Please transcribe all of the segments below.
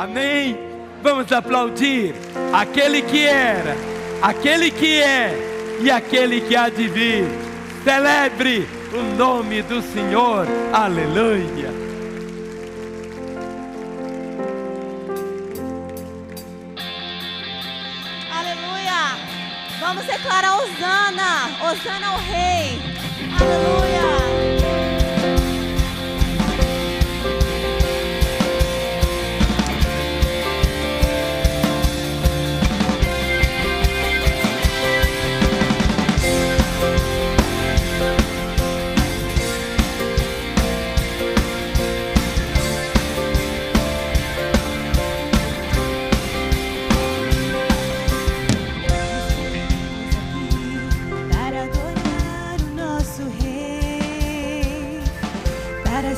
Amém? Vamos aplaudir aquele que era, aquele que é e aquele que há de vir. Celebre o nome do Senhor. Aleluia. Aleluia. Vamos declarar Hosana. Hosana ao Rei. Aleluia.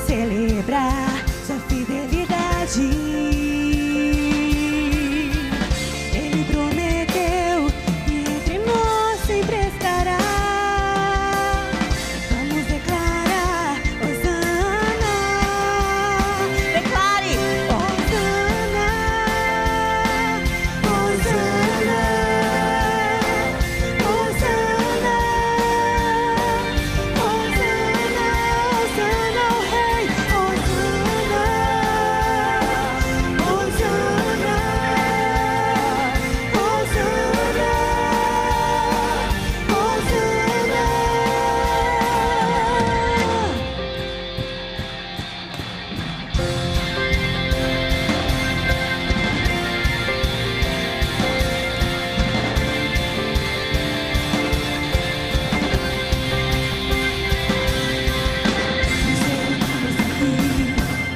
Celebrar sua fidelidade. Ele prometeu e entre nós sempre estará. Vamos declarar Hosana. Declare Hosana, Hosana, Hosana, Hosana, Hosana ao Rei. Hosana, Hosana,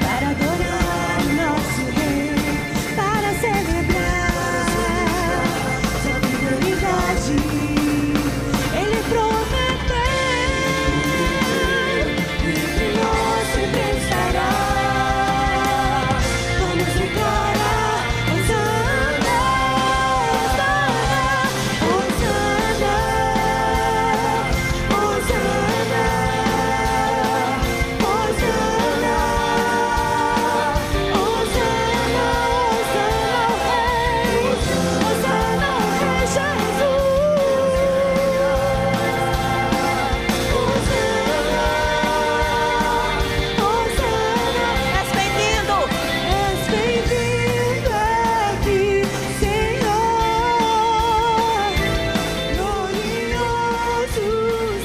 para adorar o nosso Rei, para celebrar sua fidelidade. Ele prometeu e entre nós sempre estará. Vamos declarar Hosana, Hosana, Hosana, Hosana, Hosana, Hosana, Hosana ao Rei Jesus. és bem-vindo. És bem-vindo aqui, Senhor, glorioso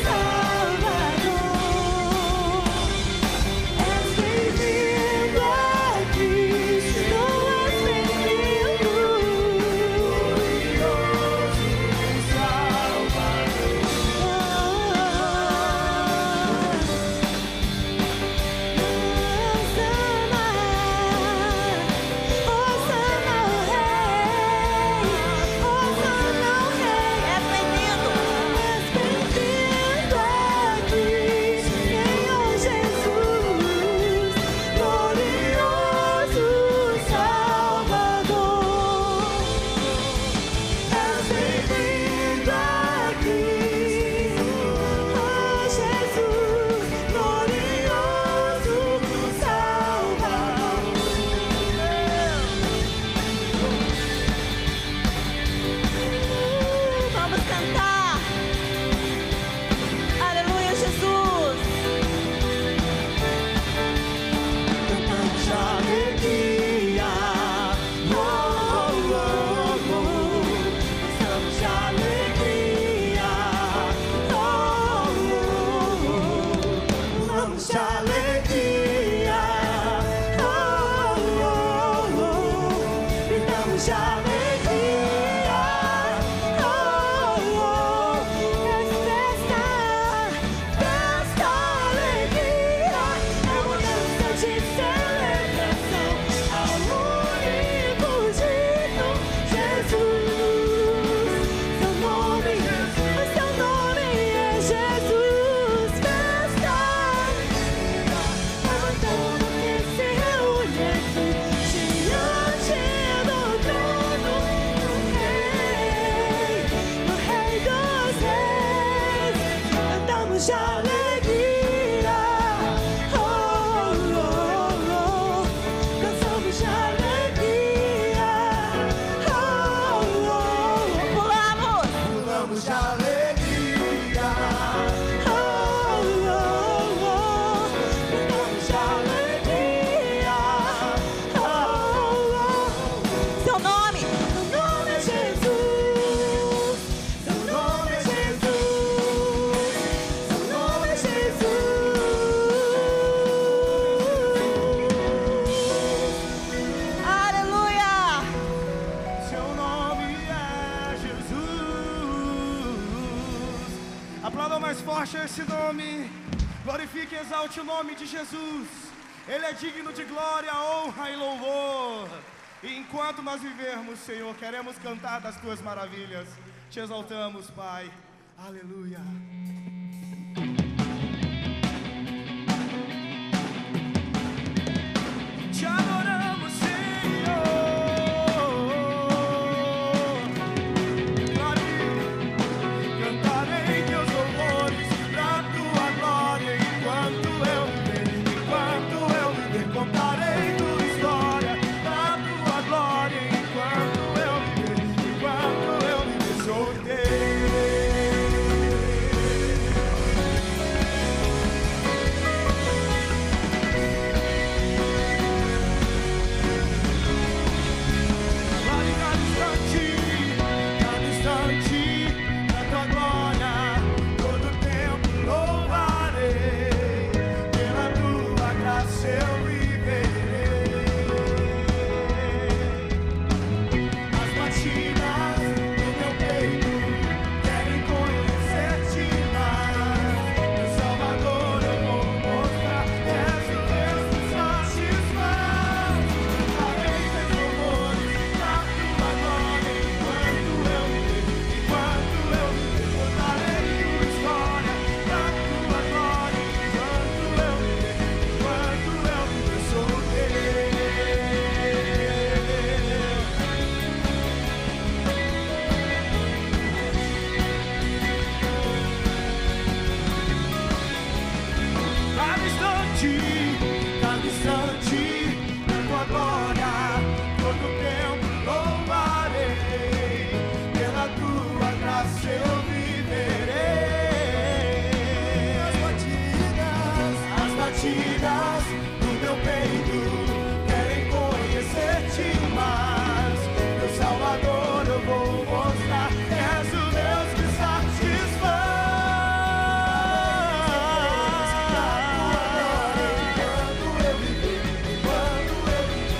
Salvador. És bem-vindo aqui, não és bem-vindo, glorioso Salvador. Hosana ao Rei, Hosana ao Rei. És bem-vindo. És bem-vindo aqui, Senhor Jesus, glorioso Salvador. És bem-vindo aqui, oh Jesus, glorioso Salvador. Vamos cantar. Aleluia, Jesus. Cantamos de alegria, oh, oh, oh, oh. Cantamos de alegria, oh, oh, oh. Cantamos de alegria, oh, oh, oh. Cantamos de alegria, oh, oh, oh. Festa, festa, alegria, é uma dança de celebração ao único digno Jesus. Seu nome é Jesus. Festa, é uma turma que se reúne aqui diante do trono do Rei dos Reis. Cantamos de alegria, oh, oh, oh. Dançamos de alegria. cantamos de alegria. Oh, oh, oh, cantamos de alegria. Oh, oh, Seu nome. seu nome é Jesus. Seu nome é Jesus. Seu nome é Jesus. Aleluia. Seu nome é Jesus. Aplaudam mais forte esse nome. Glorifique e exalte o nome de Jesus. Ele é digno de glória, honra e louvor. E enquanto nós vivermos, Senhor, queremos cantar das tuas maravilhas. Te exaltamos, Pai. Aleluia. Te adoramos, Senhor. Cantarei teus louvores pra tua glória. Enquanto eu viver, contarei tua história pra tua glória. Enquanto eu viver, sou cada instante, na tua glória, todo tempo louvarei, pela tua graça eu viverei. As batidas do meu peito querem conhecer-te mais. Meu Salvador, eu vou mostrar, és o Deus que satisfaz. Cantarei teus louvores pra tua glória. Enquanto eu viver, contarei tua história pra tua glória. Enquanto eu viver, sou teu. Cada instante, na tua glória, todo tempo louvarei, pela tua graça eu viverei. As batidas do meu peito querem conhecer-te mais. Meu Salvador, eu vou mostrar, és o Deus que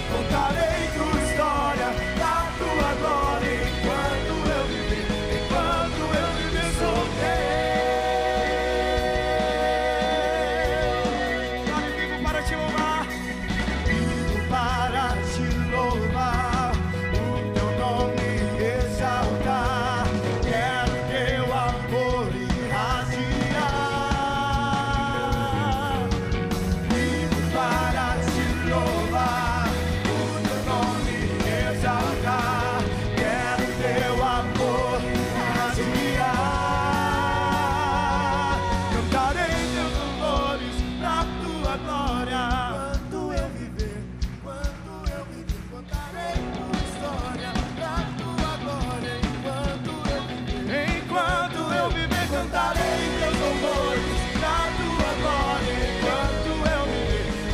contarei tua história da tua glória. Enquanto eu viver, sou teu. Eu vivo para te louvar, vivo para te louvar, o teu nome exaltar. Quero teu amor irradiar. Vivo para te louvar, o teu nome exaltar. Quero teu amor irradiar. Cantarei teus louvores pra tua glória. Enquanto eu viver, contarei tua história pra tua glória. Enquanto eu viver, cantarei teus louvores pra tua glória.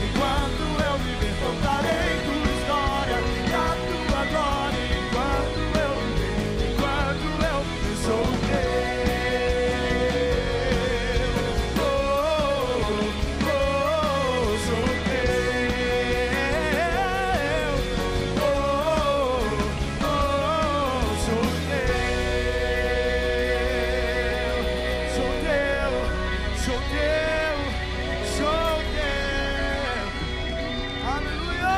Enquanto eu viver, contarei tua história pra tua glória. Enquanto eu viver, sou teu. Oh, oh, sou teu. Oh, sou teu. Sou teu. Aleluia.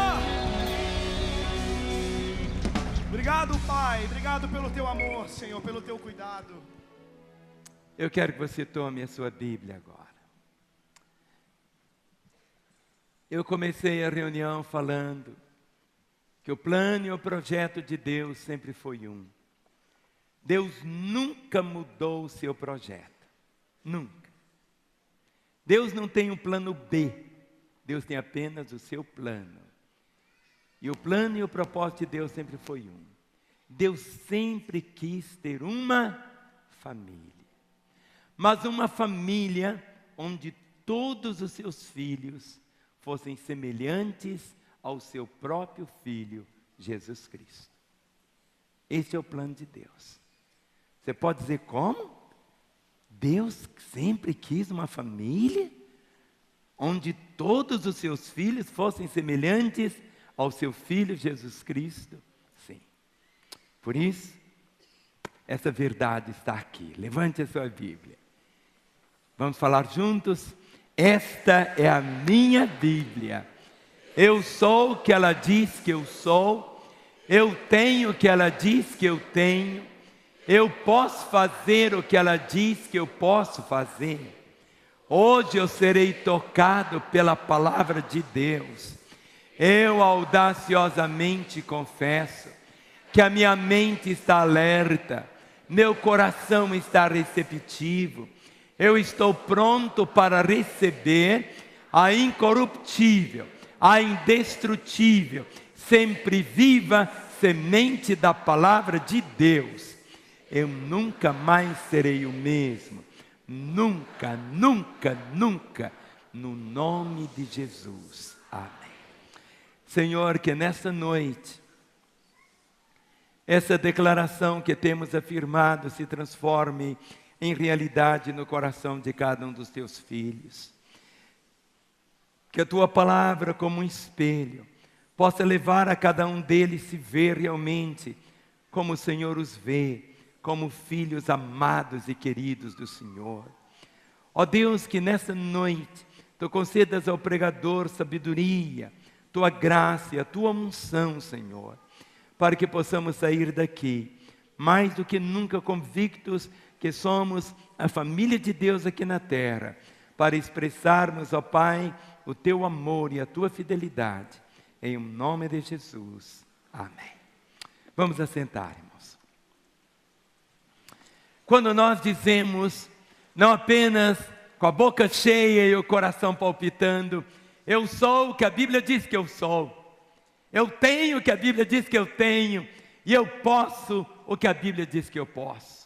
Obrigado, Pai. Obrigado pelo teu amor, Senhor, pelo teu cuidado. Eu quero que você tome a sua Bíblia agora. Eu comecei a reunião falando que o plano e o projeto de Deus sempre foi um. Deus nunca mudou o seu projeto. Nunca. Deus não tem um plano B. Deus tem apenas o seu plano. E o plano e o propósito de Deus sempre foi um. Deus sempre quis ter uma família. Mas uma família onde todos os seus filhos fossem semelhantes ao seu próprio Filho, Jesus Cristo. Esse é o plano de Deus. Você pode dizer como? Deus sempre quis uma família onde todos os seus filhos fossem semelhantes ao seu Filho Jesus Cristo? Sim. Por isso, essa verdade está aqui. Levante a sua Bíblia. Vamos falar juntos? Esta é a minha Bíblia. Eu sou o que ela diz que eu sou. Eu tenho o que ela diz que eu tenho. Eu posso fazer o que ela diz que eu posso fazer. Hoje eu serei tocado pela palavra de Deus. Eu audaciosamente confesso que a minha mente está alerta, meu coração está receptivo. Eu estou pronto para receber a incorruptível, a indestrutível, sempre viva semente da palavra de Deus. Eu nunca mais serei o mesmo. Nunca, nunca, nunca. No nome de Jesus. Amém. Senhor, que nessa noite, essa declaração que temos afirmado se transforme em realidade no coração de cada um dos teus filhos. Que a tua palavra, como um espelho, possa levar a cada um deles se ver realmente como o Senhor os vê, como filhos amados e queridos do Senhor. Ó Deus, que nessa noite tu concedas ao pregador sabedoria, tua graça e a tua unção, Senhor, para que possamos sair daqui mais do que nunca convictos que somos a família de Deus aqui na terra, para expressarmos, ó Pai, o teu amor e a tua fidelidade, em nome de Jesus. Amém. Vamos assentar, irmãos. Quando nós dizemos, não apenas com a boca cheia e o coração palpitando, eu sou o que a Bíblia diz que eu sou, eu tenho o que a Bíblia diz que eu tenho, e eu posso o que a Bíblia diz que eu posso.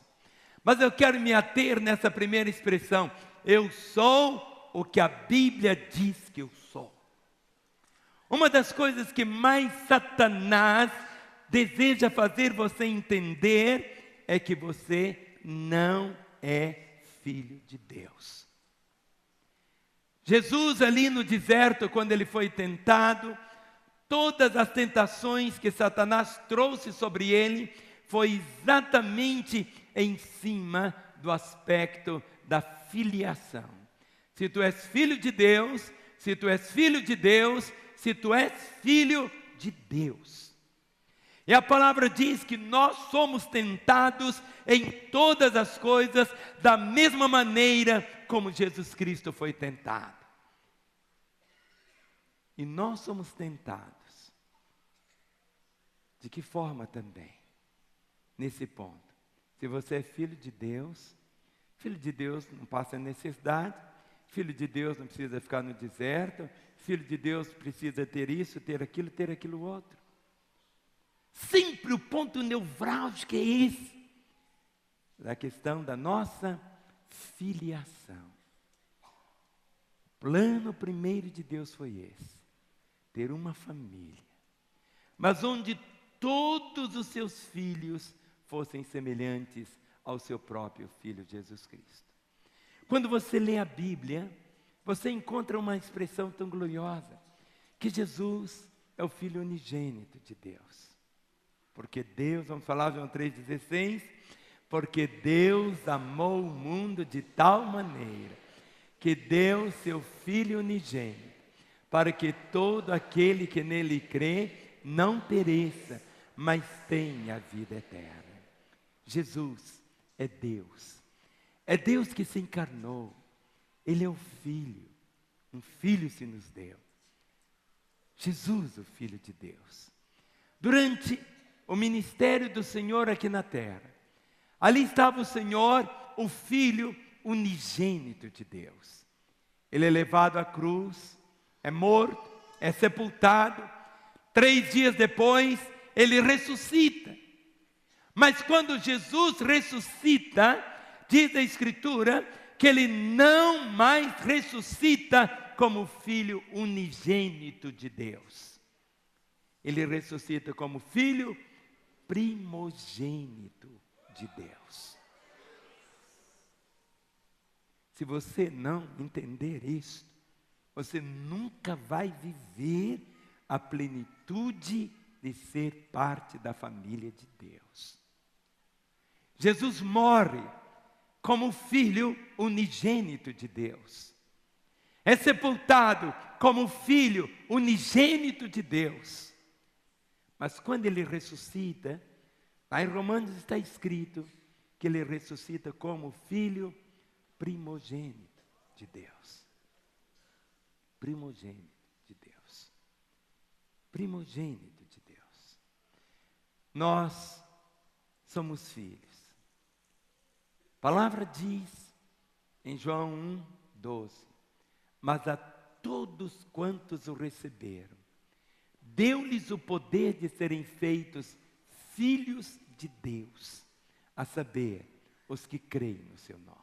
Mas eu quero me ater nessa primeira expressão, eu sou o que a Bíblia diz que eu sou. Uma das coisas que mais Satanás deseja fazer você entender é que você não é filho de Deus. Jesus ali no deserto, quando ele foi tentado, todas as tentações que Satanás trouxe sobre ele, foi exatamente em cima do aspecto da filiação. Se tu és filho de Deus, se tu és filho de Deus, se tu és filho de Deus. E a palavra diz que nós somos tentados em todas as coisas da mesma maneira como Jesus Cristo foi tentado. E nós somos tentados. De que forma também? Nesse ponto. Se você é filho de Deus não passa necessidade, filho de Deus não precisa ficar no deserto, filho de Deus precisa ter isso, ter aquilo outro. Sempre o ponto nevrálgico é esse, da questão da nossa filiação. O plano primeiro de Deus foi esse, ter uma família, mas onde todos os seus filhos fossem semelhantes ao seu próprio Filho Jesus Cristo. Quando você lê a Bíblia, você encontra uma expressão tão gloriosa, que Jesus é o Filho unigênito de Deus. Porque Deus, vamos falar João 3,16, porque Deus amou o mundo de tal maneira, que deu seu Filho unigênito, para que todo aquele que nele crê, não pereça, mas tenha a vida eterna. Jesus é Deus. É Deus que se encarnou. Ele é o Filho. Um Filho se nos deu. Jesus, o Filho de Deus. Durante o ministério do Senhor aqui na terra, ali estava o Senhor, o Filho unigênito de Deus. Ele é levado à cruz, é morto, é sepultado. 3 dias depois, ele ressuscita. Mas quando Jesus ressuscita, diz a Escritura que ele não mais ressuscita como filho unigênito de Deus. Ele ressuscita como filho primogênito de Deus. Se você não entender isso, você nunca vai viver a plenitude de ser parte da família de Deus. Jesus morre como filho unigênito de Deus. É sepultado como filho unigênito de Deus. Mas quando ele ressuscita, lá em Romanos está escrito que ele ressuscita como filho primogênito de Deus. Primogênito de Deus. Primogênito de Deus. Nós somos filhos. A palavra diz em João 1:12: mas a todos quantos o receberam, deu-lhes o poder de serem feitos filhos de Deus, a saber, os que creem no seu nome.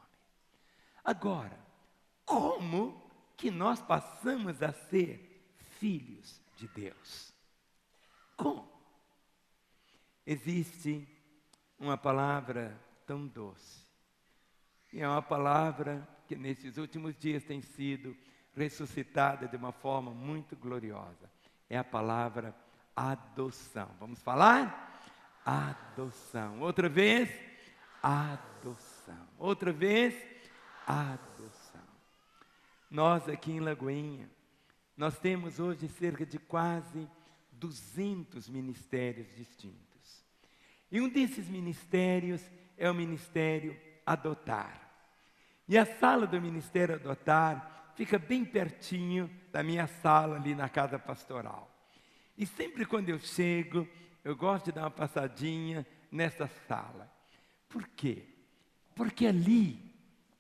Agora, como que nós passamos a ser filhos de Deus? Como? Existe uma palavra tão doce, e é uma palavra que nesses últimos dias tem sido ressuscitada de uma forma muito gloriosa. É a palavra adoção. Vamos falar? Adoção. Outra vez, adoção. Outra vez, adoção. Nós aqui em Lagoinha, nós temos hoje cerca de quase 200 ministérios distintos. E um desses ministérios é o Ministério Adotar. E a sala do Ministério Adotar fica bem pertinho da minha sala ali na casa pastoral. E sempre quando eu chego, eu gosto de dar uma passadinha nessa sala. Por quê? Porque ali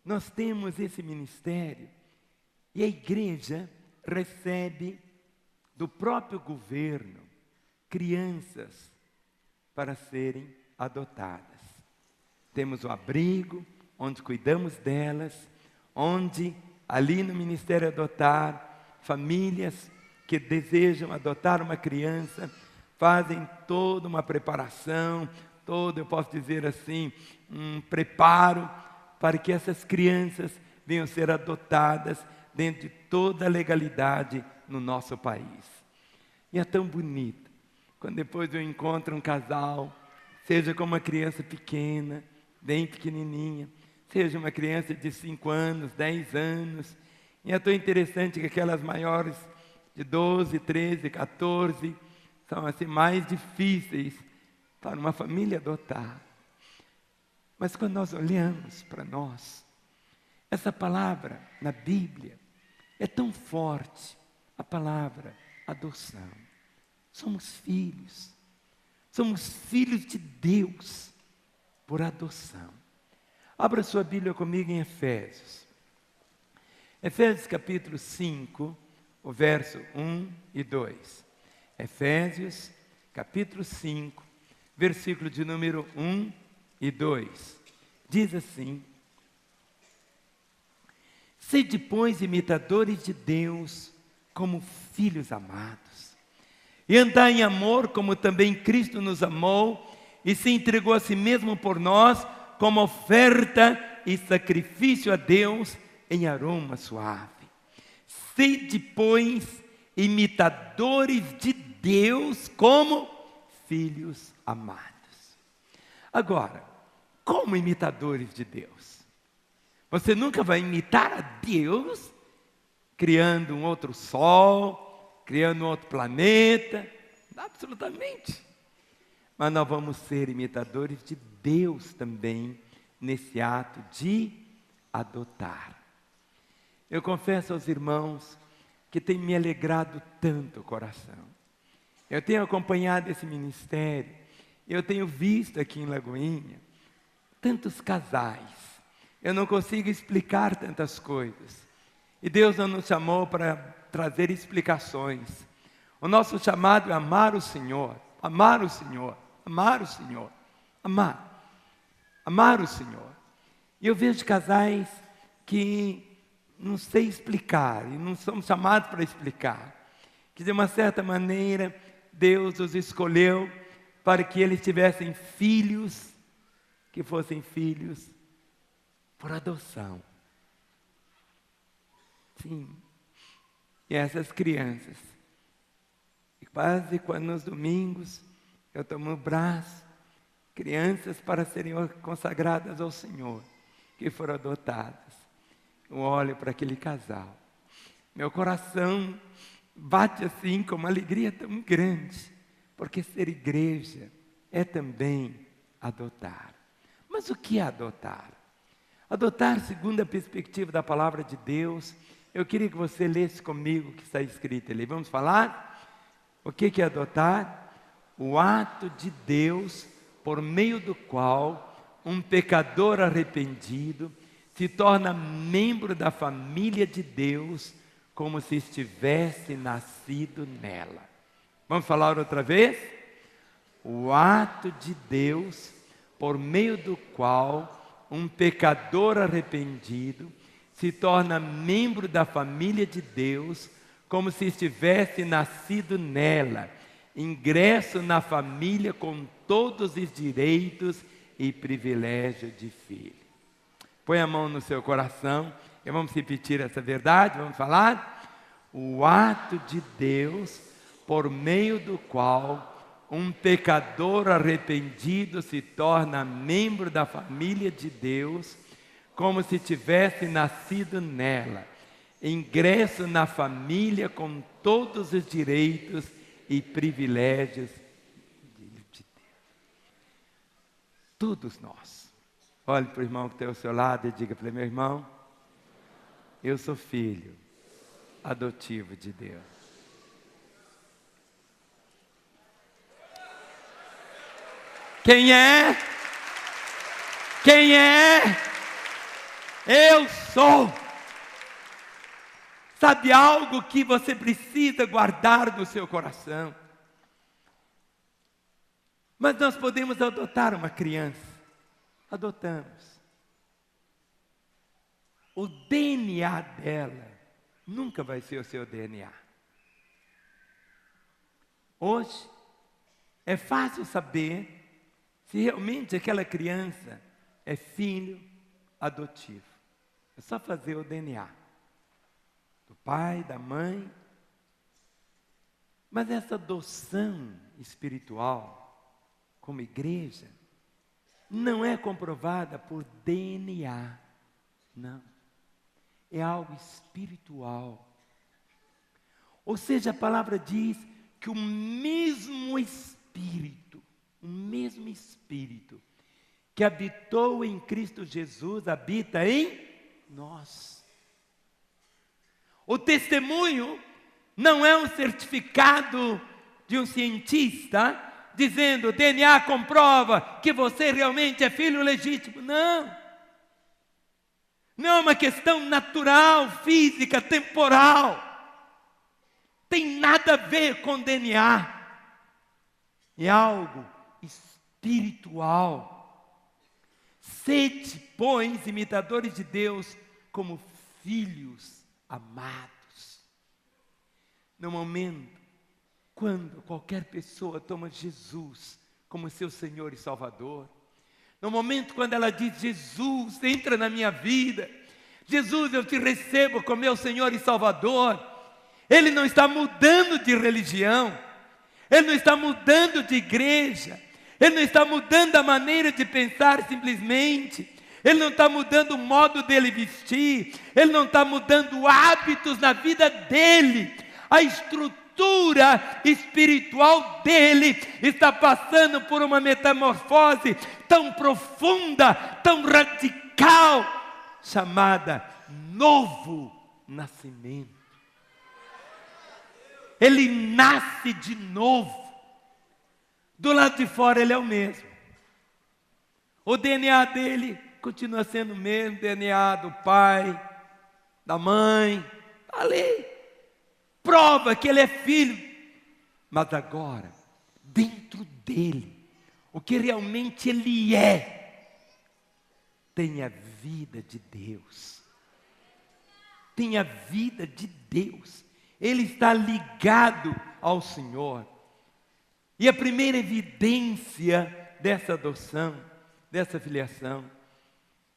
nós temos esse ministério e a igreja recebe do próprio governo crianças para serem adotadas. Temos o abrigo, onde cuidamos delas, onde ali no Ministério Adotar, famílias que desejam adotar uma criança, fazem toda uma preparação, eu posso dizer assim, um preparo para que essas crianças venham ser adotadas dentro de toda a legalidade no nosso país. E é tão bonito, quando depois eu encontro um casal, seja com uma criança pequena, bem pequenininha, seja uma criança de 5 anos, 10 anos, e é tão interessante que aquelas maiores de 12, 13, 14, são assim mais difíceis para uma família adotar. Mas quando nós olhamos para nós, essa palavra na Bíblia é tão forte, a palavra adoção. Somos filhos de Deus por adoção. Abra sua Bíblia comigo em Efésios. Efésios capítulo 5, o verso 1 e 2. Efésios capítulo 5, versículo de número 1 e 2. Diz assim: sede, pois, imitadores de Deus como filhos amados, e andai em amor como também Cristo nos amou e se entregou a si mesmo por nós, como oferta e sacrifício a Deus em aroma suave. Sede, pois, imitadores de Deus como filhos amados. Agora, como imitadores de Deus? Você nunca vai imitar a Deus criando um outro sol, criando um outro planeta, absolutamente. Mas nós vamos ser imitadores de Deus também nesse ato de adotar. Eu confesso aos irmãos que tem me alegrado tanto o coração. Eu tenho acompanhado esse ministério, eu tenho visto aqui em Lagoinha tantos casais. Eu não consigo explicar tantas coisas. E Deus não nos chamou para trazer explicações. O nosso chamado é amar o Senhor, amar o Senhor, amar o Senhor, amar o Senhor. E eu vejo casais que não sei explicar, e não somos chamados para explicar, que de uma certa maneira Deus os escolheu para que eles tivessem filhos, que fossem filhos por adoção. Sim. E essas crianças, quase quando nos domingos eu tomo o braço, crianças para serem consagradas ao Senhor, que foram adotadas. Eu olho para aquele casal, meu coração bate assim com uma alegria tão grande, porque ser igreja é também adotar. Mas o que é adotar? Adotar, segundo a perspectiva da palavra de Deus, eu queria que você lesse comigo o que está escrito ali. Vamos falar? O que é adotar? O ato de Deus por meio do qual um pecador arrependido se torna membro da família de Deus, como se estivesse nascido nela. Vamos falar outra vez? O ato de Deus, por meio do qual um pecador arrependido se torna membro da família de Deus, como se estivesse nascido nela, ingresso na família com todos os direitos e privilégios de filho. Põe a mão no seu coração e vamos repetir essa verdade, vamos falar? O ato de Deus, por meio do qual um pecador arrependido se torna membro da família de Deus, como se tivesse nascido nela, ingresso na família com todos os direitos e privilégios de Deus. Todos nós. Olhe para o irmão que está ao seu lado e diga para ele: meu irmão, eu sou filho adotivo de Deus. Quem é? Quem é? Eu sou. Sabe algo que você precisa guardar no seu coração? Mas nós podemos adotar uma criança. Adotamos. O DNA dela nunca vai ser o seu DNA. Hoje é fácil saber se realmente aquela criança é filho adotivo. É só fazer o DNA do pai, da mãe. Mas essa adoção espiritual, como igreja, não é comprovada por DNA, não. É algo espiritual. Ou seja, a palavra diz que o mesmo Espírito que habitou em Cristo Jesus, habita em nós. O testemunho não é um certificado de um cientista dizendo: DNA comprova que você realmente é filho legítimo. Não. Não é uma questão natural, física, temporal. Tem nada a ver com DNA. É algo espiritual. Sede, pois, imitadores de Deus, como filhos amados. No momento quando qualquer pessoa toma Jesus como seu Senhor e Salvador, no momento quando ela diz: Jesus, entra na minha vida, Jesus, eu te recebo como meu Senhor e Salvador, ele não está mudando de religião, ele não está mudando de igreja, ele não está mudando a maneira de pensar simplesmente, ele não está mudando o modo dele vestir, ele não está mudando hábitos na vida dele, a estrutura espiritual dele está passando por uma metamorfose tão profunda, tão radical, chamada novo nascimento. Ele nasce de novo. Do lado de fora ele é o mesmo. O DNA dele continua sendo o mesmo DNA do pai, da mãe, está ali. Prova que ele é filho. Mas agora, dentro dele, o que realmente ele é, tem a vida de Deus. Tem a vida de Deus. Ele está ligado ao Senhor. E a primeira evidência dessa adoção, dessa filiação,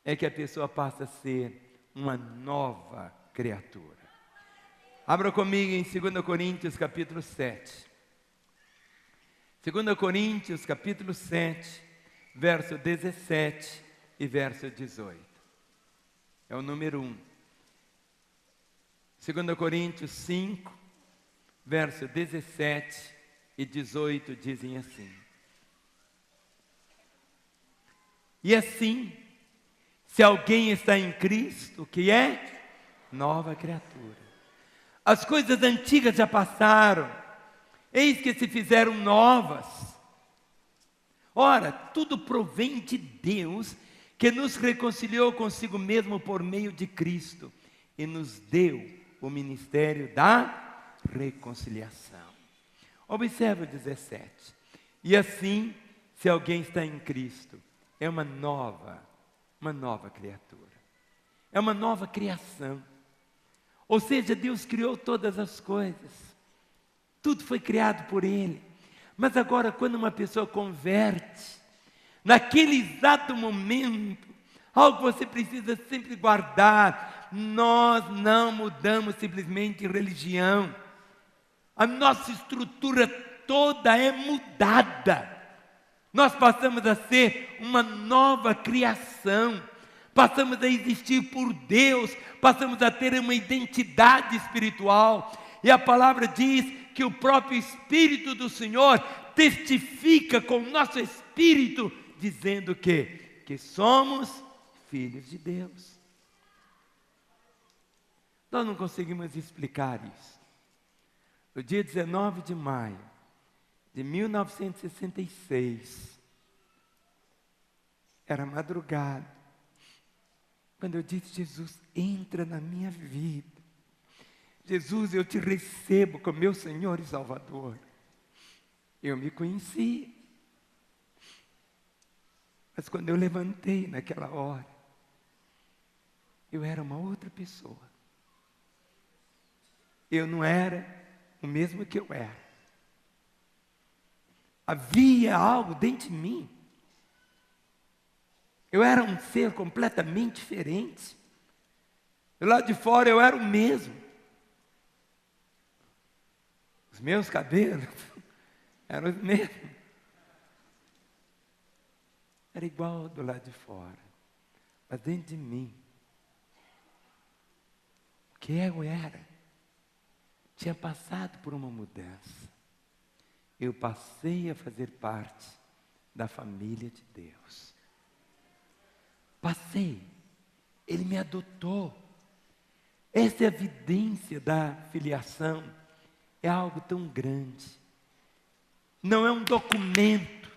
é que a pessoa passa a ser uma nova criatura. Abra comigo em 2 Coríntios capítulo 7. 2 Coríntios capítulo 7, verso 17 e verso 18. É o número 1. 2 Coríntios 5, verso 17 e 18 dizem assim: E assim, se alguém está em Cristo, que é nova criatura, as coisas antigas já passaram, eis que se fizeram novas. Ora, tudo provém de Deus, que nos reconciliou consigo mesmo por meio de Cristo e nos deu o ministério da reconciliação. Observe o 17. E assim, se alguém está em Cristo, é uma nova criatura. É uma nova criação. Ou seja, Deus criou todas as coisas. Tudo foi criado por Ele. Mas agora, quando uma pessoa converte, naquele exato momento, algo que você precisa sempre guardar: nós não mudamos simplesmente religião. A nossa estrutura toda é mudada. Nós passamos a ser uma nova criação. Passamos a existir por Deus. Passamos a ter uma identidade espiritual. E a palavra diz que o próprio Espírito do Senhor testifica com o nosso espírito, dizendo que somos filhos de Deus. Nós não conseguimos explicar isso. No dia 19 de maio de 1966, era madrugada, quando eu disse: Jesus, entra na minha vida. Jesus, eu te recebo como meu Senhor e Salvador. Eu me conheci. Mas quando eu levantei naquela hora, eu era uma outra pessoa. Eu não era o mesmo que eu era. Havia algo dentro de mim. Eu era um ser completamente diferente. Do lado de fora eu era o mesmo. Os meus cabelos eram os mesmos. Era igual do lado de fora. Mas dentro de mim, o que eu era, tinha passado por uma mudança. Eu passei a fazer parte da família de Deus. Passei. Ele me adotou. Essa é a evidência da filiação. É algo tão grande. Não é um documento.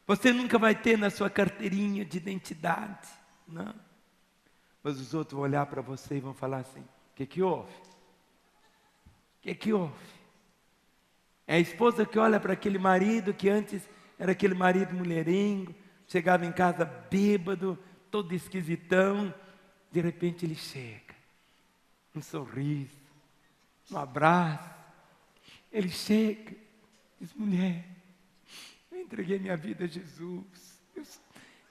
Você nunca vai ter na sua carteirinha de identidade. Não. Mas os outros vão olhar para você e vão falar assim: o que houve? O que houve? É a esposa que olha para aquele marido que antes era aquele marido mulherengo, chegava em casa bêbado, todo esquisitão. De repente ele chega, um sorriso, um abraço. Ele chega, diz: mulher, eu entreguei minha vida a Jesus.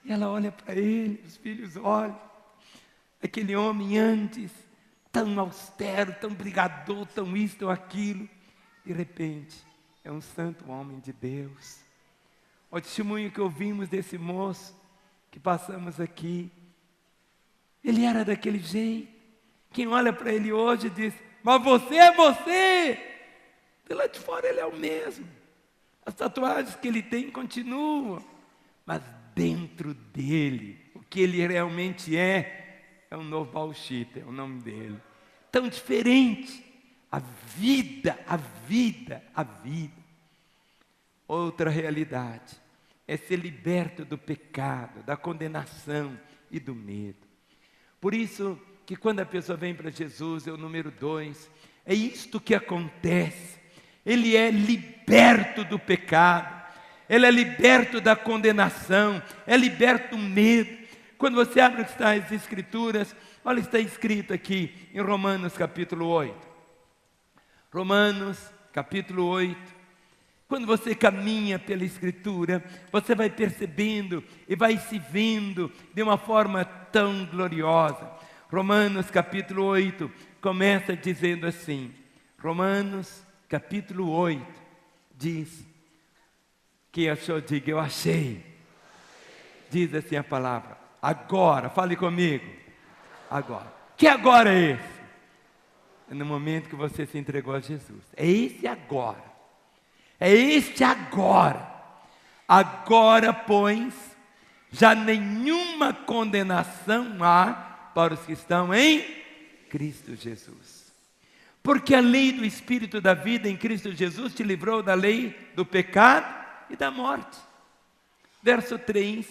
E ela olha para ele, os filhos olham. Aquele homem antes, tão austero, tão brigador, tão isso, tão aquilo, de repente, é um santo homem de Deus. O testemunho que ouvimos desse moço, que passamos aqui, ele era daquele jeito. Quem olha para ele hoje diz: mas você é você. De lá de fora ele é o mesmo. As tatuagens que ele tem continuam. Mas dentro dele, o que ele realmente é um novo Bauxita, é o nome dele. Tão diferente. A vida. Outra realidade é ser liberto do pecado, da condenação e do medo. Por isso que quando a pessoa vem para Jesus, é o número 2, é isto que acontece. Ele é liberto do pecado, ele é liberto da condenação, é liberto do medo. Quando você abre o que está nas Escrituras, olha o que está escrito aqui em Romanos capítulo 8. Romanos capítulo 8. Quando você caminha pela Escritura, você vai percebendo e vai se vendo de uma forma tão gloriosa. Romanos capítulo 8 começa dizendo assim, Romanos capítulo 8 diz, quem achou, diga eu achei. Diz assim a palavra, agora, fale comigo, agora. Que agora é esse? É no momento que você se entregou a Jesus. É esse agora. É este agora. Agora, pois, já nenhuma condenação há para os que estão em Cristo Jesus. Porque a lei do Espírito da vida em Cristo Jesus te livrou da lei do pecado e da morte. Verso 3.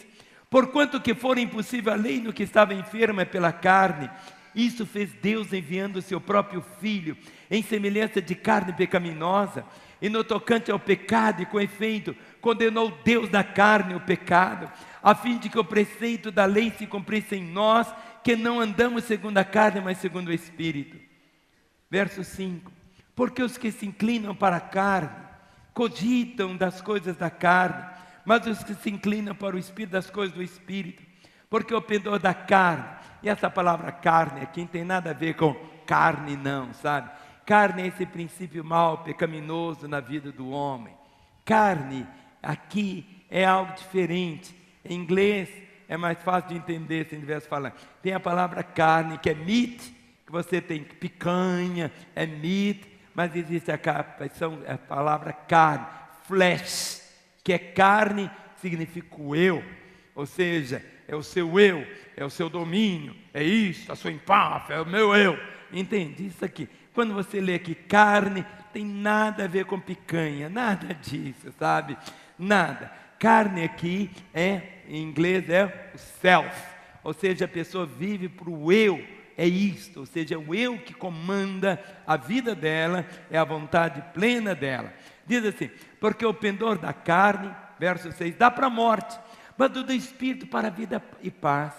Porquanto que for impossível a lei no que estava enferma pela carne, isso fez Deus enviando o seu próprio Filho, em semelhança de carne pecaminosa, e no tocante ao pecado, e com efeito, condenou Deus na carne o pecado, a fim de que o preceito da lei se cumprisse em nós, que não andamos segundo a carne, mas segundo o Espírito. Verso 5. Porque os que se inclinam para a carne, cogitam das coisas da carne, mas os que se inclinam para o Espírito, das coisas do Espírito. Porque o pendor da carne, e essa palavra carne aqui não tem nada a ver com carne não, sabe? Carne é esse princípio mau, pecaminoso na vida do homem. Carne aqui é algo diferente. Em inglês é mais fácil de entender se tivesse falando. Tem a palavra carne, que é meat, que você tem picanha, é meat, mas existe a palavra carne, flesh, que é carne, significa o eu, ou seja, é o seu eu, é o seu domínio, é isso, a sua empáfia, é o meu eu. Entende isso aqui? Quando você lê aqui carne, tem nada a ver com picanha, nada disso, sabe? Nada. Carne aqui em inglês é o self, ou seja, a pessoa vive para o eu, é isto, ou seja, é o eu que comanda a vida dela, é a vontade plena dela. Diz assim, porque o pendor da carne, verso 6, dá para a morte, mas do Espírito para a vida e paz.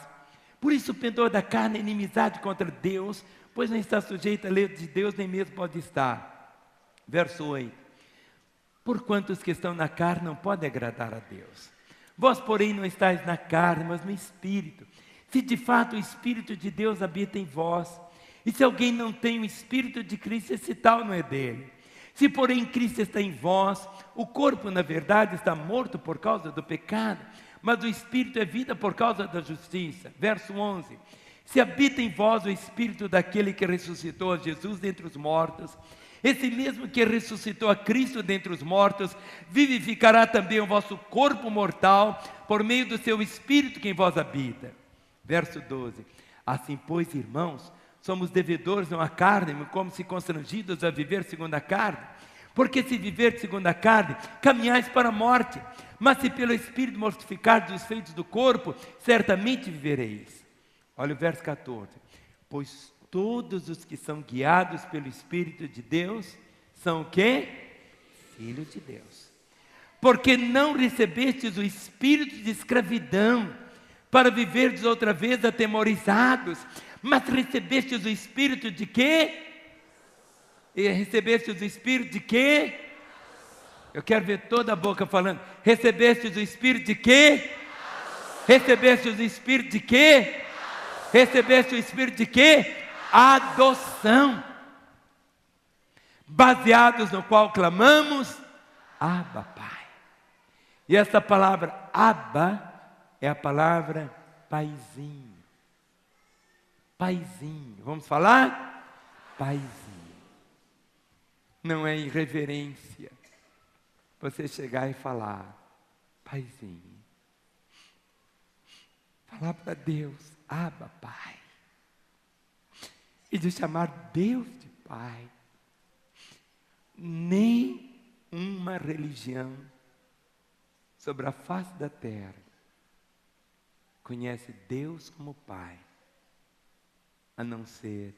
Por isso o pendor da carne é inimizade contra Deus, pois não está sujeito à lei de Deus, nem mesmo pode estar. Verso 8. Porquanto os que estão na carne não podem agradar a Deus. Vós, porém, não estáis na carne, mas no Espírito. Se de fato o Espírito de Deus habita em vós. E se alguém não tem o Espírito de Cristo, esse tal não é dele. Se porém Cristo está em vós, o corpo na verdade está morto por causa do pecado, mas o Espírito é vida por causa da justiça. Verso 11. Se habita em vós o Espírito daquele que ressuscitou a Jesus dentre os mortos, esse mesmo que ressuscitou a Cristo dentre os mortos, vivificará também o vosso corpo mortal, por meio do seu Espírito que em vós habita. Verso 12. Assim, pois, irmãos, somos devedores não à carne, como se constrangidos a viver segundo a carne. Porque se viver segundo a carne, caminhais para a morte, mas se pelo Espírito mortificardes os feitos do corpo, certamente vivereis. Olha o verso 14. Pois todos os que são guiados pelo Espírito de Deus, são o quê? Filhos de Deus. Porque não recebestes o espírito de escravidão, para viverdes outra vez atemorizados, mas recebestes o espírito de quê? E recebestes o espírito de quê? Eu quero ver toda a boca falando. Recebestes o espírito de quê? Recebestes o espírito de quê? Recebeste o Espírito de quê? Adoção. Baseados no qual clamamos, Abba, Pai. E essa palavra Abba é a palavra paizinho. Paizinho. Vamos falar? Paizinho. Não é irreverência você chegar e falar, paizinho. Falar para Deus, Abba, Pai. E de chamar Deus de Pai. Nem uma religião sobre a face da terra conhece Deus como Pai, a não ser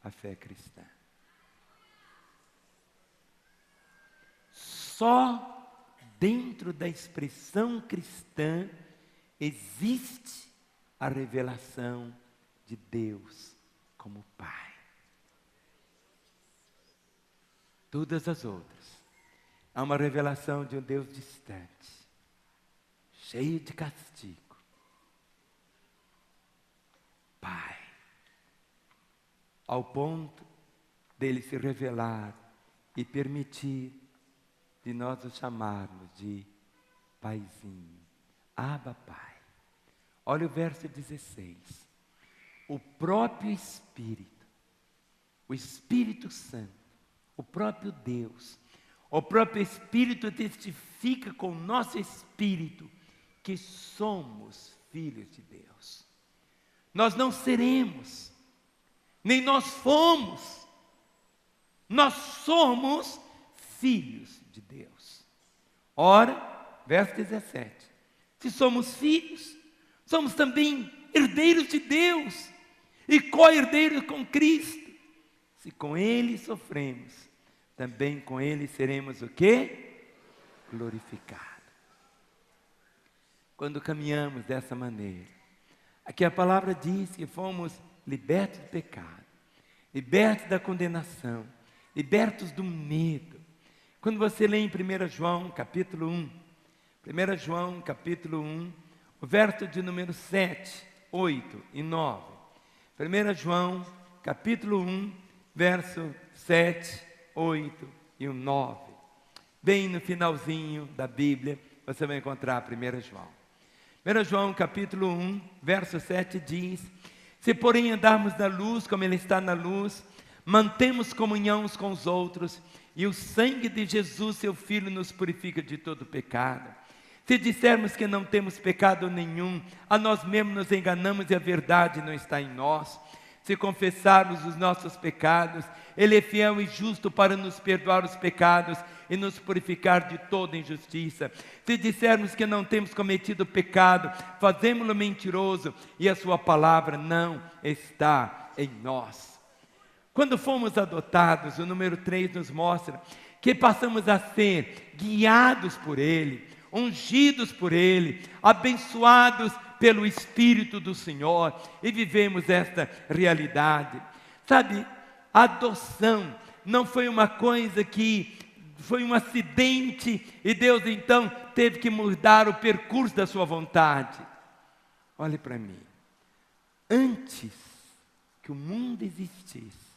a fé cristã. Só dentro da expressão cristã existe a revelação de Deus como Pai. Todas as outras, há uma revelação de um Deus distante, cheio de castigo. Pai, ao ponto dele se revelar e permitir de nós o chamarmos de Paizinho, Abba Pai. Olha o verso 16. O próprio Espírito, o Espírito Santo, o próprio Deus, o próprio Espírito testifica com o nosso espírito que somos filhos de Deus. Nós não seremos, nem nós fomos, nós somos filhos de Deus. Ora, verso 17, se somos filhos, somos também herdeiros de Deus e co-herdeiros com Cristo. Se com Ele sofremos, também com Ele seremos o quê? Glorificados. Quando caminhamos dessa maneira, aqui a palavra diz que fomos libertos do pecado, libertos da condenação, libertos do medo. Quando você lê em 1 João capítulo 1, 1 João capítulo 1, o verso de número 7, 8 e 9. 1 João capítulo 1, verso 7, 8 e 9. Bem no finalzinho da Bíblia, você vai encontrar 1 João. 1 João capítulo 1, verso 7 diz: se porém andarmos na luz, como Ele está na luz, mantemos comunhão uns com os outros, e o sangue de Jesus, seu Filho, nos purifica de todo pecado. Se dissermos que não temos pecado nenhum, a nós mesmos nos enganamos e a verdade não está em nós. Se confessarmos os nossos pecados, Ele é fiel e justo para nos perdoar os pecados e nos purificar de toda injustiça. Se dissermos que não temos cometido pecado, fazemo-lo mentiroso e a sua palavra não está em nós. Quando fomos adotados, o número 3 nos mostra que passamos a ser guiados por Ele, ungidos por Ele, abençoados pelo Espírito do Senhor, e vivemos esta realidade. Sabe, a adoção não foi uma coisa que foi um acidente e Deus então teve que mudar o percurso da sua vontade. Olhe para mim, antes que o mundo existisse,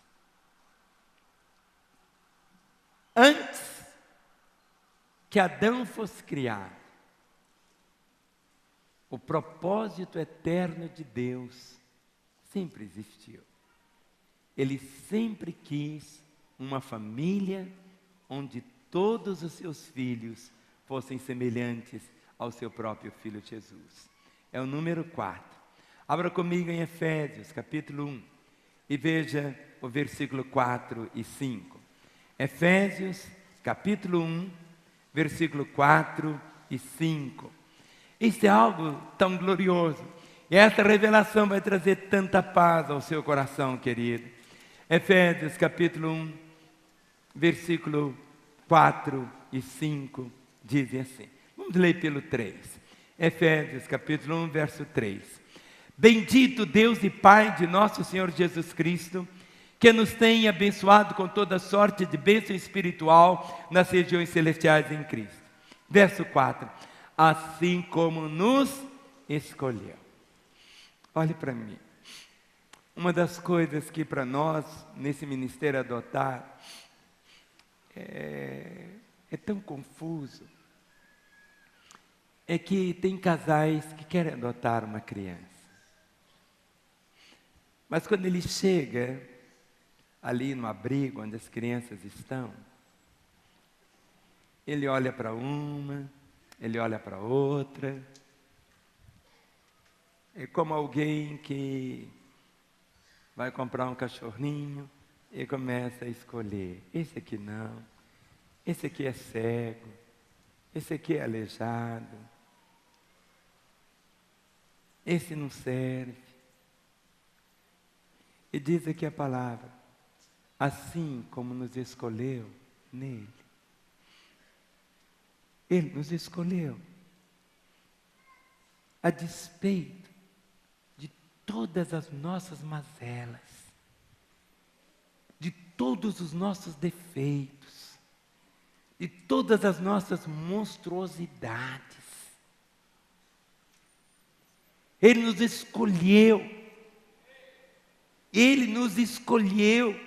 antes que Adão fosse criado, o propósito eterno de Deus sempre existiu. Ele sempre quis uma família onde todos os seus filhos fossem semelhantes ao seu próprio Filho Jesus. É o número 4. Abra comigo em Efésios capítulo 1 e veja o versículo 4 e 5. Efésios capítulo 1, versículo 4 e 5. Isso é algo tão glorioso. E essa revelação vai trazer tanta paz ao seu coração, querido. Efésios capítulo 1, versículo 4 e 5, dizem assim. Vamos ler pelo 3. Efésios capítulo 1, verso 3. Bendito Deus e Pai de nosso Senhor Jesus Cristo, que nos tem abençoado com toda sorte de bênção espiritual nas regiões celestiais em Cristo. Verso 4. Assim como nos escolheu. Olhe para mim. Uma das coisas que para nós, nesse ministério adotar, é tão confuso, é que tem casais que querem adotar uma criança. Mas quando ele chega ali no abrigo onde as crianças estão, ele olha para uma, ele olha para outra. É como alguém que vai comprar um cachorrinho e começa a escolher. Esse aqui não, esse aqui é cego, esse aqui é aleijado, esse não serve. E diz aqui a palavra, assim como nos escolheu nele. Ele nos escolheu. A despeito de todas as nossas mazelas, de todos os nossos defeitos, de todas as nossas monstruosidades. Ele nos escolheu. Ele nos escolheu.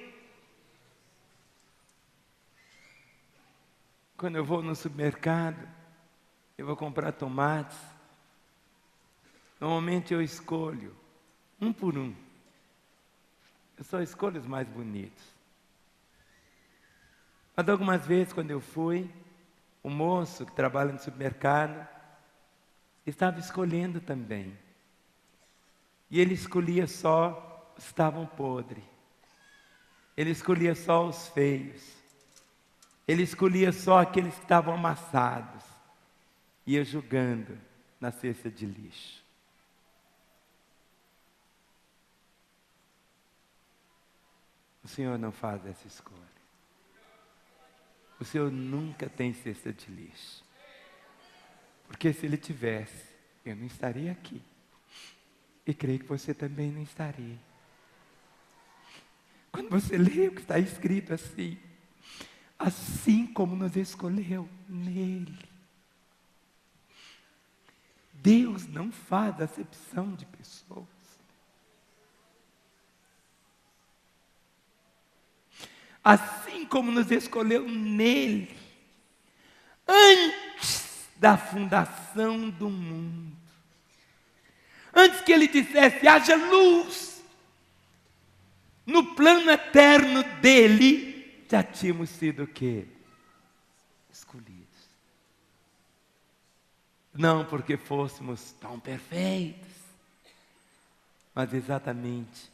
Quando eu vou no supermercado, eu vou comprar tomates. Normalmente eu escolho um por um. Eu só escolho os mais bonitos. Mas algumas vezes, quando eu fui, o moço que trabalha no supermercado estava escolhendo também. E ele escolhia só os que estavam podres. Ele escolhia só os feios. Ele escolhia só aqueles que estavam amassados. Ia julgando na cesta de lixo. O Senhor não faz essa escolha. O Senhor nunca tem cesta de lixo. Porque se Ele tivesse, eu não estaria aqui. E creio que você também não estaria. Quando você lê o que está escrito assim, assim como nos escolheu nele. Deus não faz acepção de pessoas. Assim como nos escolheu nele, antes da fundação do mundo. Antes que ele dissesse, haja luz, no plano eterno dele, já tínhamos sido o quê? Escolhidos. Não porque fôssemos tão perfeitos, mas exatamente,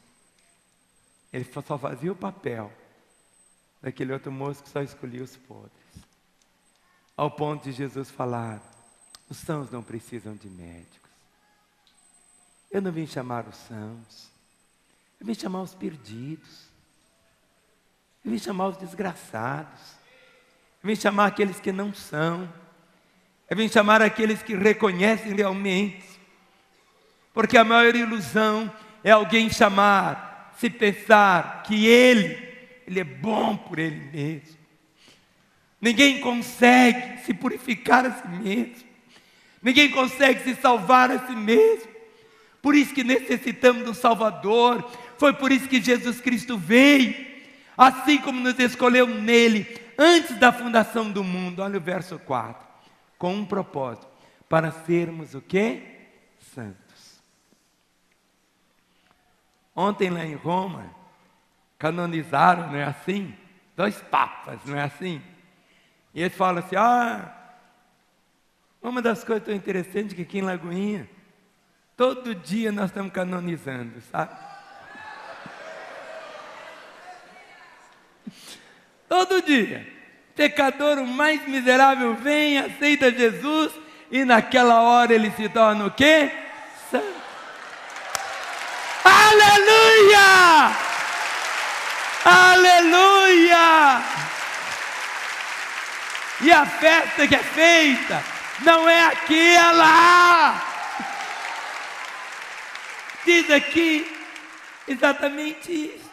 ele só fazia o papel daquele outro moço que só escolhia os podres. Ao ponto de Jesus falar, os sãos não precisam de médicos. Eu não vim chamar os sãos, eu vim chamar os perdidos, eu vim chamar os desgraçados, eu vim chamar aqueles que não são, eu vim chamar aqueles que reconhecem realmente, porque a maior ilusão é alguém chamar, se pensar que ele é bom por ele mesmo. Ninguém consegue se purificar a si mesmo, ninguém consegue se salvar a si mesmo. Por isso que necessitamos do Salvador. Foi por isso que Jesus Cristo veio, assim como nos escolheu nele, antes da fundação do mundo. Olha o verso 4. Com um propósito, para sermos o quê? Santos. Ontem lá em Roma, canonizaram, não é assim? 2 papas, não é assim? E eles falam assim, uma das coisas tão interessantes que aqui em Lagoinha, todo dia nós estamos canonizando, sabe? Todo dia. Pecador, o mais miserável, vem, aceita Jesus, e naquela hora ele se torna o quê? Santo. Aleluia! Aleluia! E a festa que é feita, não é aqui, é lá. Diz aqui exatamente isso.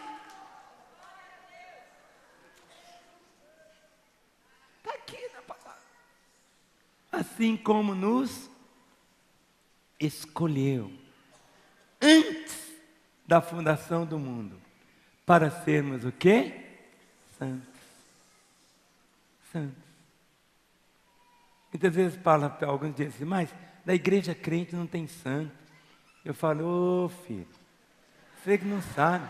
Está aqui na palavra. Assim como nos escolheu antes da fundação do mundo, para sermos o quê? Santos. Santos. Muitas vezes alguns dizem assim, mas na igreja crente não tem santo. Eu falo, filho, você que não sabe.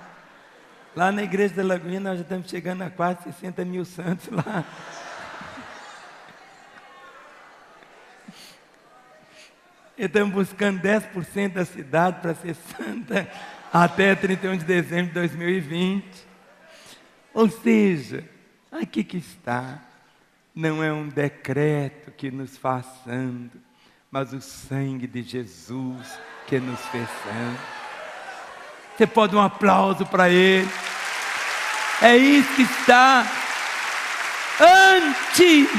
Lá na igreja da Lagoinha nós já estamos chegando a quase 60 mil santos lá. Estamos buscando 10% da cidade para ser santa até 31 de dezembro de 2020. Ou seja, aqui que está. Não é um decreto que nos faz santo, mas o sangue de Jesus que nos fez santo. Você pode dar um aplauso para Ele. É isso que está antes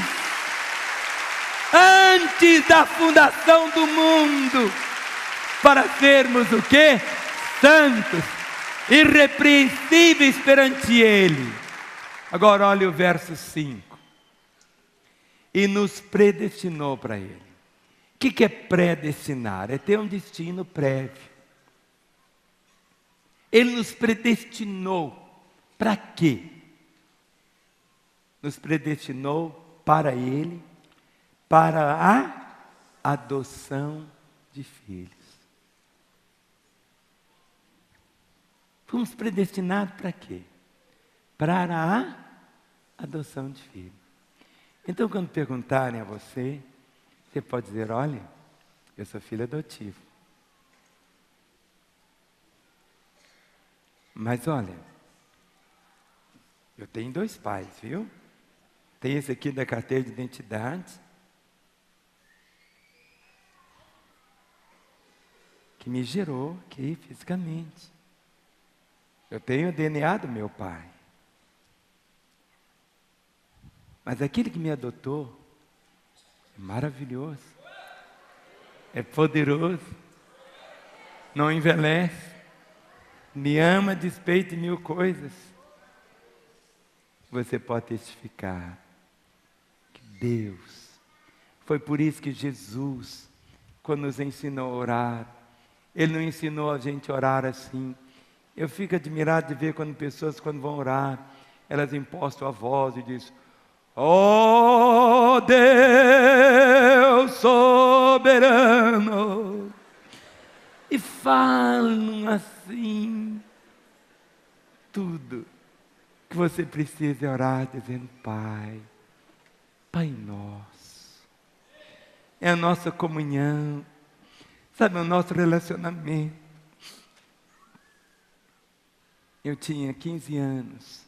antes da fundação do mundo, para sermos o quê? Santos, irrepreensíveis perante Ele. Agora olha o verso 5. E nos predestinou para Ele. O que é predestinar? É ter um destino prévio. Ele nos predestinou para quê? Nos predestinou para Ele, para a adoção de filhos. Fomos predestinados para quê? Para a adoção de filhos. Então, quando perguntarem a você, você pode dizer: olha, eu sou filho adotivo. Mas olha, eu tenho 2 pais, viu? Tem esse aqui da carteira de identidade, que me gerou aqui fisicamente. Eu tenho o DNA do meu pai. Mas aquele que me adotou é maravilhoso, é poderoso, não envelhece, me ama a despeito de 1000 coisas. Você pode testificar que Deus, foi por isso que Jesus, quando nos ensinou a orar, Ele não ensinou a gente a orar assim. Eu fico admirado de ver pessoas quando vão orar, elas impostam a voz e dizem: ó Deus soberano, e falam assim. Tudo que você precisa é orar dizendo: Pai, Pai nosso. É a nossa comunhão, sabe, o nosso relacionamento. Eu tinha 15 anos,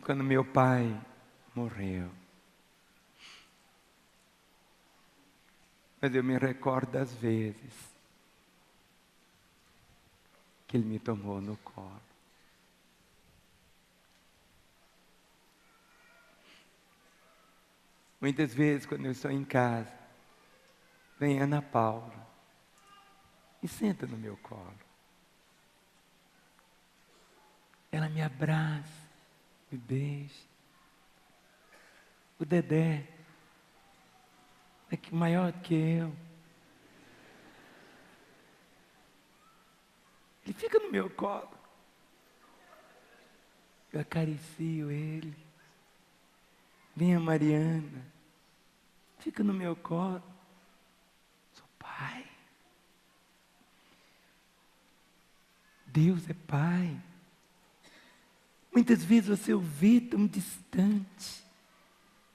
quando meu pai morreu. Mas eu me recordo das vezes que ele me tomou no colo. Muitas vezes, quando eu estou em casa, vem Ana Paula e senta no meu colo. Ela me abraça, me beija. O Dedé é maior do que eu. Ele fica no meu colo. Eu acaricio ele. Vem a Mariana, fica no meu colo. Sou pai. Deus é pai. Muitas vezes você o vê tão distante.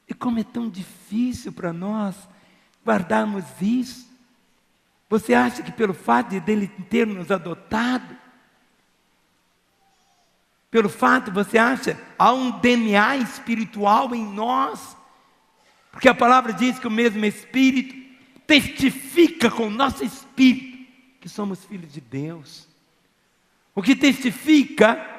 E como é tão difícil para nós guardarmos isso. Você acha que pelo fato dele ter nos adotado, pelo fato, você acha, há um DNA espiritual em nós? Porque a palavra diz que o mesmo Espírito testifica com o nosso espírito que somos filhos de Deus. O que testifica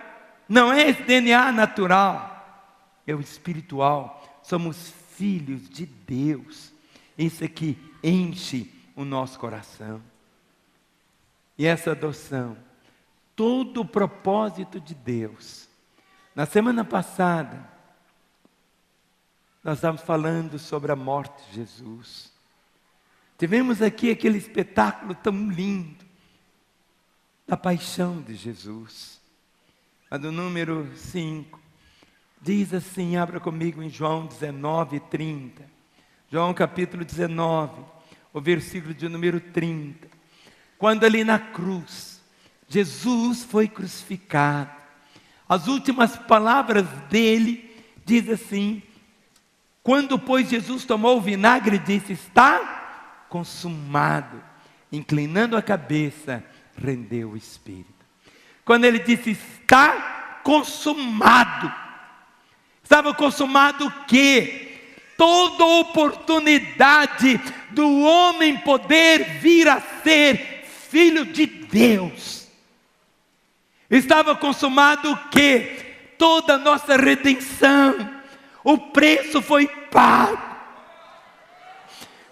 não é esse DNA natural, é o espiritual. Somos filhos de Deus. Isso aqui enche o nosso coração. E essa adoção, todo o propósito de Deus. Na semana passada, nós estávamos falando sobre a morte de Jesus. Tivemos aqui aquele espetáculo tão lindo da paixão de Jesus. A do número 5 diz assim, abra comigo em João 19:30. João capítulo 19, o versículo de número 30. Quando ali na cruz, Jesus foi crucificado. As últimas palavras dele diz assim: quando pois Jesus tomou o vinagre, disse: está consumado. Inclinando a cabeça, rendeu o espírito. Quando ele disse: está consumado, estava consumado o quê? Toda oportunidade do homem poder vir a ser filho de Deus. Estava consumado o quê? Toda a nossa redenção. O preço foi pago.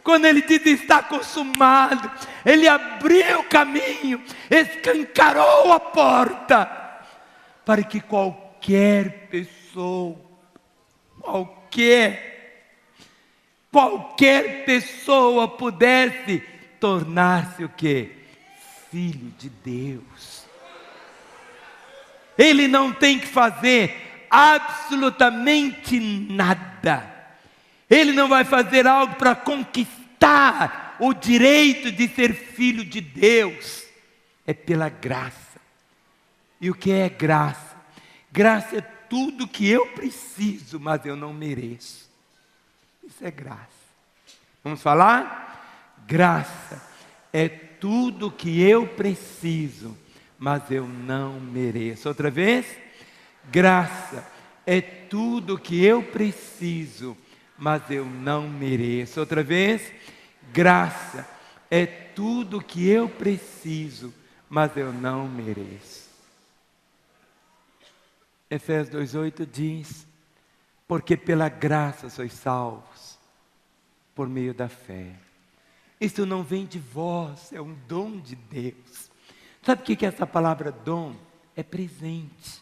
Quando ele diz está consumado, ele abriu o caminho, escancarou a porta, para que qualquer pessoa, qualquer pessoa pudesse tornar-se o quê? Filho de Deus. Ele não tem que fazer absolutamente nada. Ele não vai fazer algo para conquistar o direito de ser filho de Deus. É pela graça. E o que é graça? Graça é tudo que eu preciso, mas eu não mereço. Isso é graça. Vamos falar? Graça é tudo que eu preciso, mas eu não mereço. Outra vez? Graça é tudo que eu preciso, mas eu não mereço. Outra vez? Graça é tudo que eu preciso, mas eu não mereço. Efésios 2:8 diz: porque pela graça sois salvos, por meio da fé. Isso não vem de vós, é um dom de Deus. Sabe o que é essa palavra dom? É presente.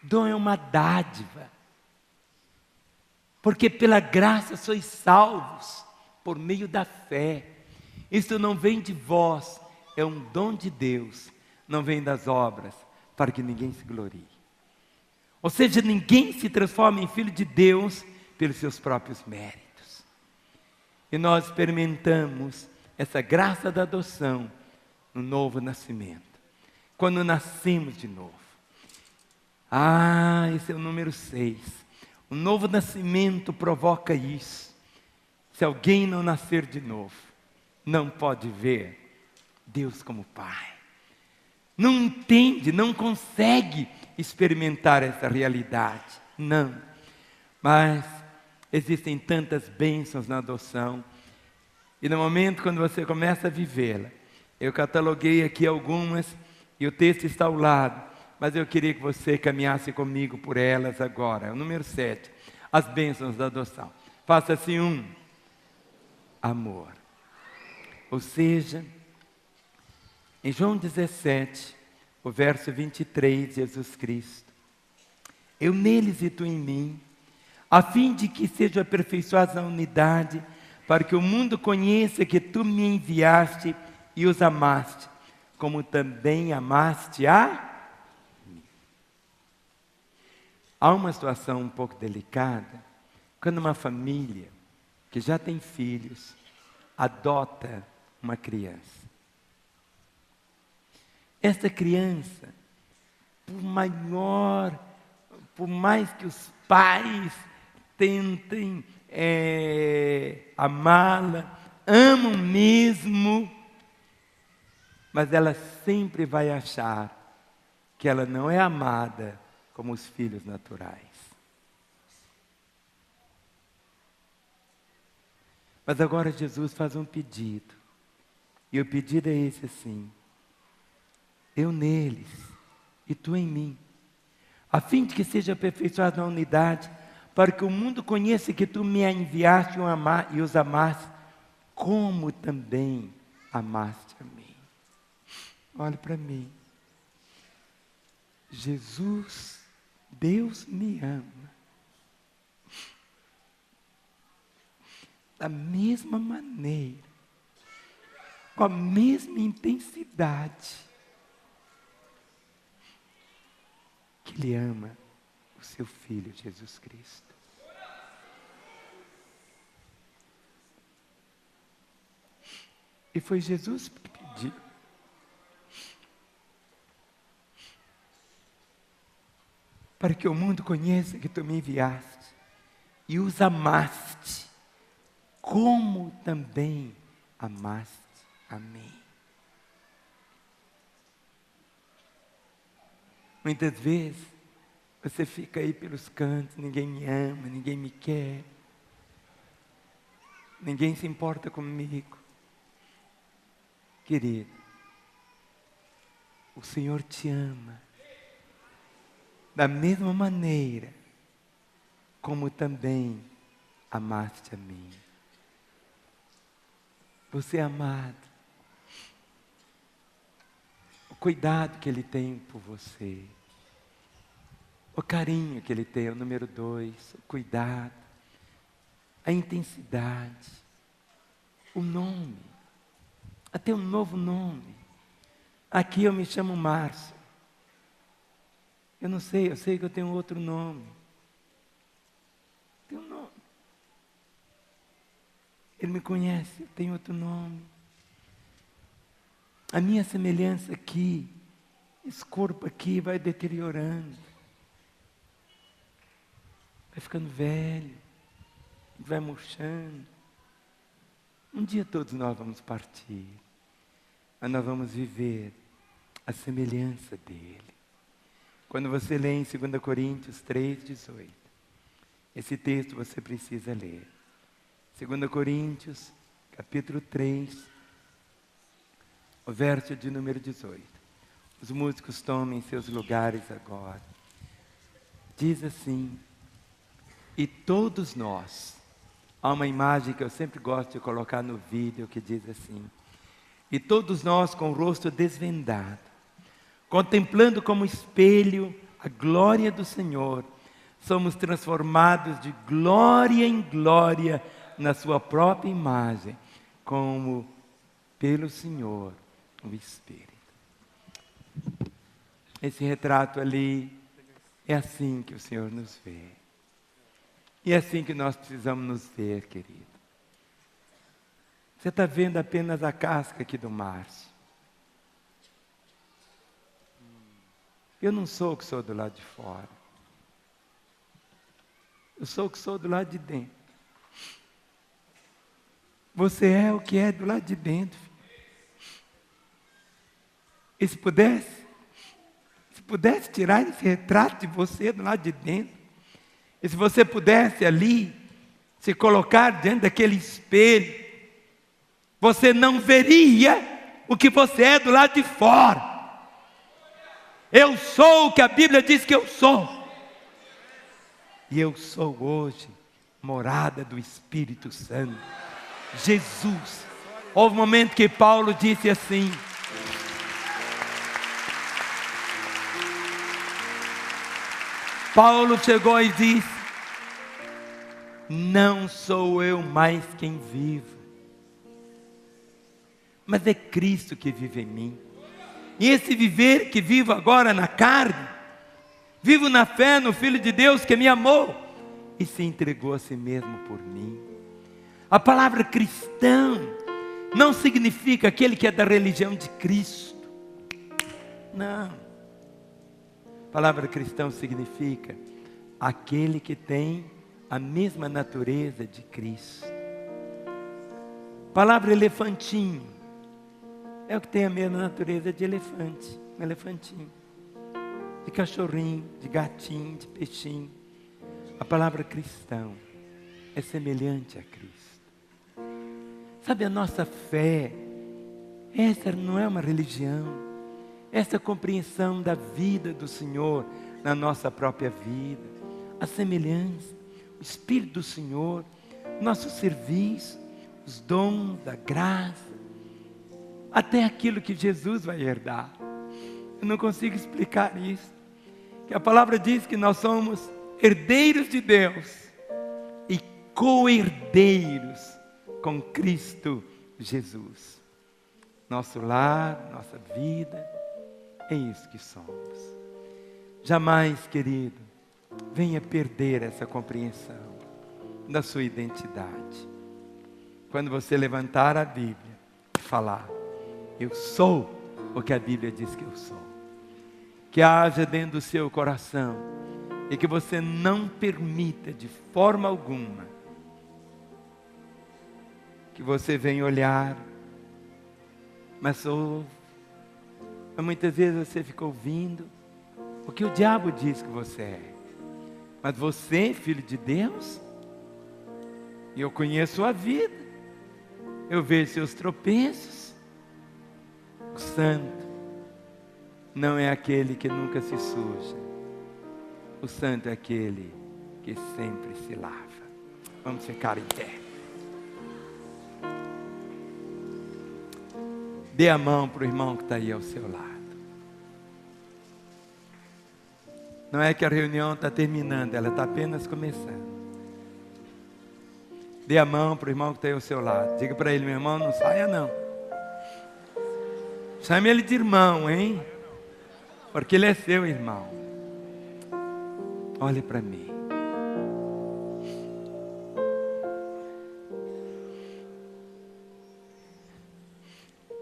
Dom é uma dádiva. Porque pela graça sois salvos, por meio da fé. Isso não vem de vós, é um dom de Deus. Não vem das obras, para que ninguém se glorie. Ou seja, ninguém se transforma em filho de Deus pelos seus próprios méritos. E nós experimentamos essa graça da adoção no novo nascimento. Quando nascemos de novo. Esse é o número 6. O novo nascimento provoca isso. Se alguém não nascer de novo, não pode ver Deus como Pai. Não entende, não consegue experimentar essa realidade. Não. Mas existem tantas bênçãos na adoção. E no momento quando você começa a vivê-la, eu cataloguei aqui algumas e o texto está ao lado, mas eu queria que você caminhasse comigo por elas agora. É o número 7, as bênçãos da adoção. Faça assim amor. Ou seja, em João 17, o verso 23, Jesus Cristo: eu neles e tu em mim, a fim de que sejam aperfeiçoados na unidade, para que o mundo conheça que tu me enviaste e os amaste, como também amaste a mim. Há uma situação um pouco delicada, quando uma família que já tem filhos, adota uma criança. Essa criança, por mais que os pais tentem amá-la, amam mesmo, mas ela sempre vai achar que ela não é amada como os filhos naturais. Mas agora Jesus faz um pedido, e o pedido é esse assim: eu neles e tu em mim, a fim de que seja aperfeiçoado na unidade, para que o mundo conheça que tu me enviaste e os amaste, como também amaste a mim. Olha para mim. Jesus, Deus me ama. Da mesma maneira, com a mesma intensidade que Ele ama o seu Filho Jesus Cristo. E foi Jesus que pediu. Para que o mundo conheça que tu me enviaste e os amaste, como também amaste a mim. Muitas vezes você fica aí pelos cantos, ninguém me ama, ninguém me quer, ninguém se importa comigo. Querido, o Senhor te ama da mesma maneira como também amaste a mim. Você é amado. O cuidado que Ele tem por você. O carinho que Ele tem, o número 2. O cuidado. A intensidade. O nome. Até um novo nome. Aqui eu me chamo Márcio. Eu não sei, eu sei que eu tenho outro nome. Tenho um nome. Ele me conhece, eu tenho outro nome. A minha semelhança aqui, esse corpo aqui vai deteriorando. Vai ficando velho, vai murchando. Um dia todos nós vamos partir, mas nós vamos viver a semelhança dele. Quando você lê em 2 Coríntios 3:18, esse texto você precisa ler. 2 Coríntios, capítulo 3, o verso de número 18. Os músicos tomem seus lugares agora. Diz assim: e todos nós, há uma imagem que eu sempre gosto de colocar no vídeo que diz assim: e todos nós com o rosto desvendado, contemplando como espelho a glória do Senhor, somos transformados de glória em glória na sua própria imagem, como pelo Senhor, o Espírito. Esse retrato ali, é assim que o Senhor nos vê. E é assim que nós precisamos nos ver, querido. Você está vendo apenas a casca aqui do Márcio. Eu não sou o que sou do lado de fora. Eu sou o que sou do lado de dentro. Você é o que é do lado de dentro, filho. E se pudesse tirar esse retrato de você do lado de dentro, e se você pudesse ali se colocar diante daquele espelho, você não veria o que você é do lado de fora. Eu sou o que a Bíblia diz que eu sou. E eu sou hoje morada do Espírito Santo. Jesus. Houve um momento que Paulo disse assim: Paulo chegou e disse: não sou eu mais quem vivo, mas é Cristo que vive em mim. E esse viver que vivo agora na carne, vivo na fé no Filho de Deus que me amou e se entregou a si mesmo por mim. A palavra cristão não significa aquele que é da religião de Cristo. Não. A palavra cristão significa aquele que tem a mesma natureza de Cristo. A palavra elefantinho é o que tem a mesma natureza de elefante. Um elefantinho. De cachorrinho, de gatinho, de peixinho. A palavra cristão é semelhante a Cristo. Sabe, a nossa fé, essa não é uma religião, essa compreensão da vida do Senhor na nossa própria vida, a semelhança, o Espírito do Senhor, nosso serviço, os dons da graça, até aquilo que Jesus vai herdar. Eu não consigo explicar isso, que a palavra diz que nós somos herdeiros de Deus e co-herdeiros com Cristo Jesus. Nosso lar, nossa vida, é isso que somos. Jamais, querido, venha perder essa compreensão da sua identidade. Quando você levantar a Bíblia e falar: eu sou o que a Bíblia diz que eu sou. Que haja dentro do seu coração e que você não permita de forma alguma que você venha olhar, mas ouve. Muitas vezes você fica ouvindo o que o diabo diz que você é. Mas você, filho de Deus, e eu conheço a vida, eu vejo seus tropeços. O santo não é aquele que nunca se suja. O santo é aquele que sempre se lava. Vamos ficar em pé. Dê a mão para o irmão que está aí ao seu lado. Não é que a reunião está terminando, ela está apenas começando. Dê a mão para o irmão que está aí ao seu lado. Diga para ele: meu irmão, não saia não. Chame ele de irmão, hein? Porque ele é seu irmão. Olhe para mim.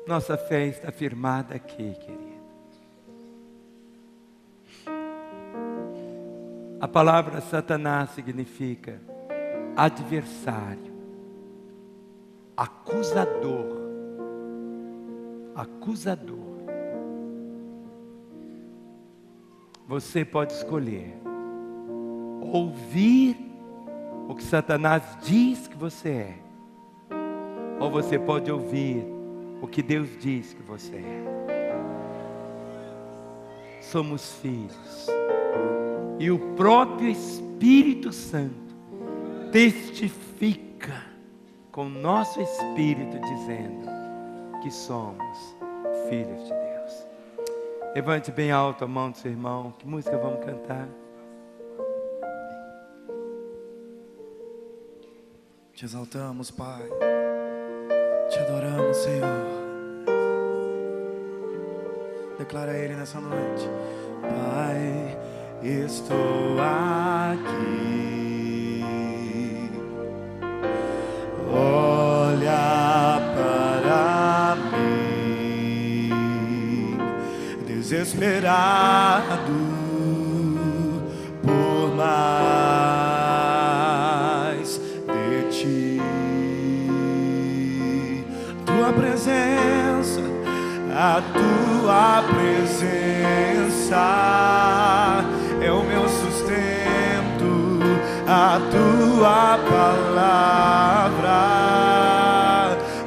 Nossa fé está firmada aqui, querido. A palavra Satanás significa adversário, acusador, acusador. Você pode escolher ouvir o que Satanás diz que você é, ou você pode ouvir o que Deus diz que você é. Somos filhos, e o próprio Espírito Santo testifica com o nosso espírito, dizendo que somos filhos de Deus. Levante bem alto a mão do seu irmão. Que música vamos cantar? Te exaltamos, Pai. Te adoramos, Senhor. Declara a Ele nessa noite: Pai, estou aqui. Olha para mim, desesperado por mais de Ti. Tua presença, a Tua presença é o meu sustento, a Tua palavra,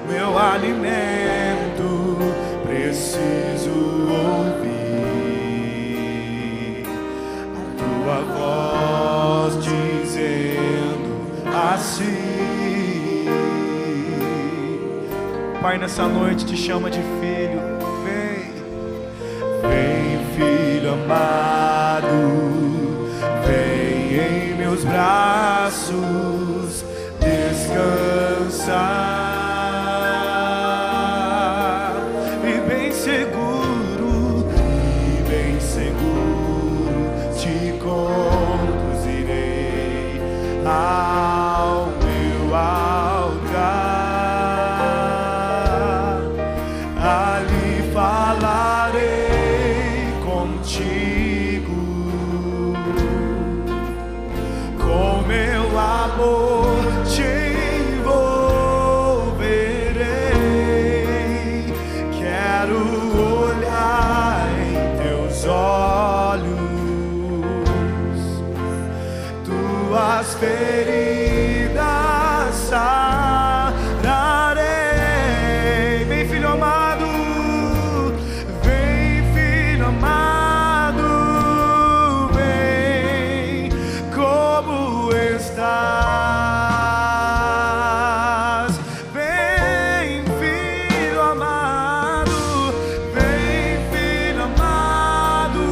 meu alimento. Preciso ouvir a Tua voz dizendo assim. Pai, nessa noite te chama de filho. Vem, vem, filho amado, vem em meus braços descansar. E bem seguro te conduzirei ao meu altar. Ali falarei contigo, com meu amor te envolverei. Quero olhar em teus olhos, tuas feridas sararei. Vem, filho amado, vem, filho amado, vem, como estás. Vem, filho amado, vem, filho amado,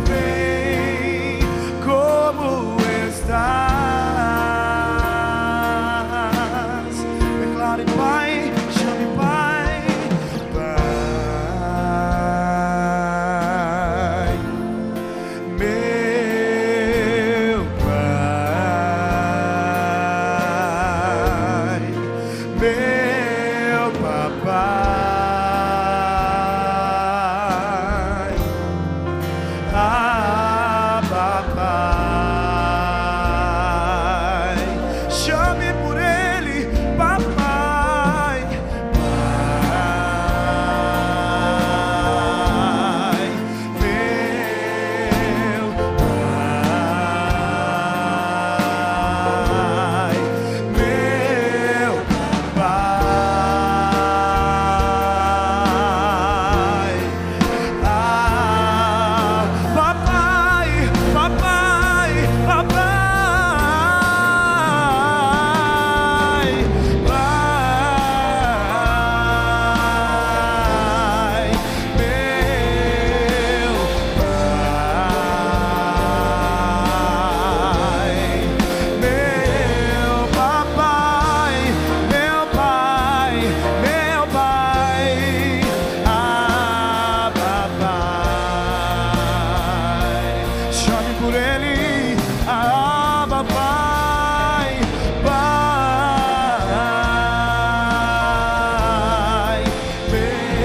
vem, como estás. por Ele. Abba, Pai, Pai, meu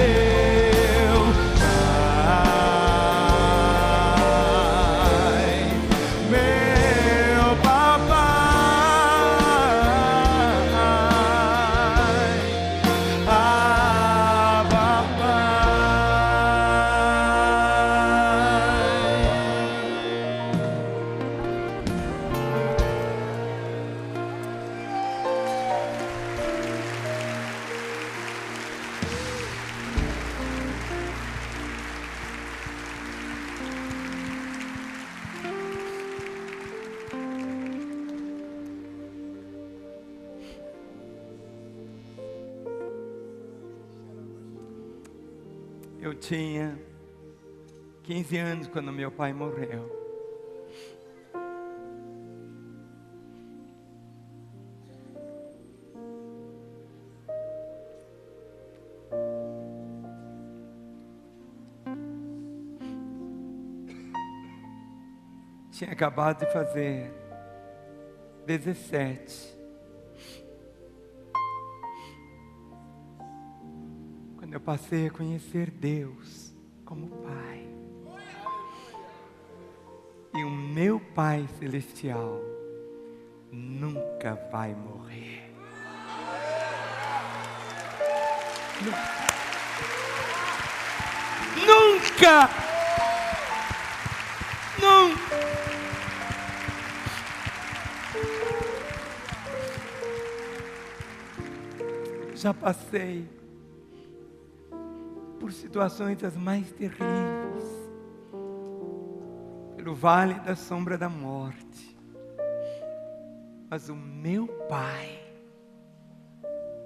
Pai, meu Papai, Abba, Eu tinha 15 anos quando meu pai morreu. Tinha acabado de fazer 17. Quando eu passei a conhecer Deus como Pai. E o meu Pai Celestial nunca vai morrer. Nunca! Nunca! Já passei por situações as mais terríveis, pelo vale da sombra da morte, mas o meu Pai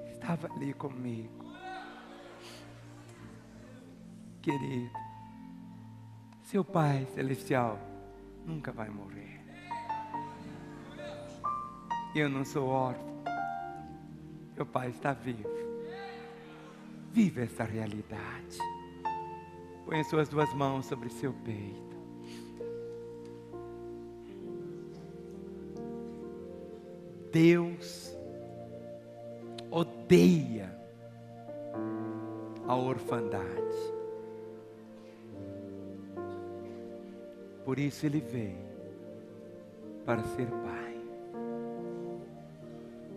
estava ali comigo. Querido, seu Pai Celestial nunca vai morrer. Eu não sou órfão, meu Pai está vivo. Viva essa realidade. Põe as suas duas mãos sobre seu peito. Deus odeia a orfandade. Por isso Ele veio para ser Pai.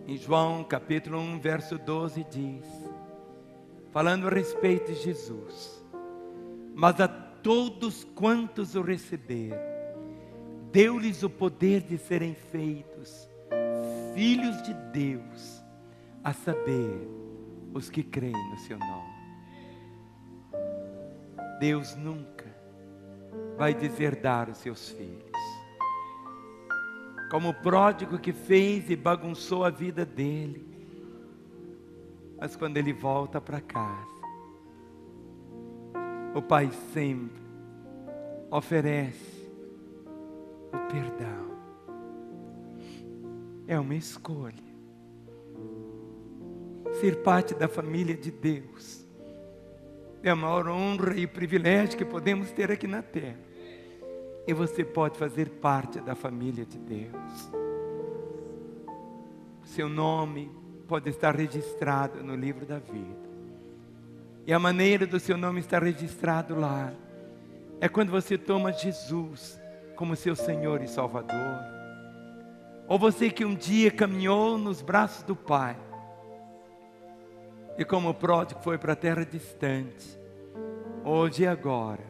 Em João capítulo 1, verso 12 diz, falando a respeito de Jesus: mas a todos quantos o receberam, deu-lhes o poder de serem feitos filhos de Deus, a saber, os que creem no seu nome. Deus nunca vai deserdar os seus filhos. Como o pródigo que fez e bagunçou a vida dele, mas quando ele volta para casa, o Pai sempre oferece o perdão. É uma escolha. Ser parte da família de Deus é a maior honra e privilégio que podemos ter aqui na terra. E você pode fazer parte da família de Deus. Seu nome pode estar registrado no livro da vida. E a maneira do seu nome estar registrado lá é quando você toma Jesus como seu Senhor e Salvador. Ou você que um dia caminhou nos braços do Pai e como o pródigo foi para a terra distante, hoje e agora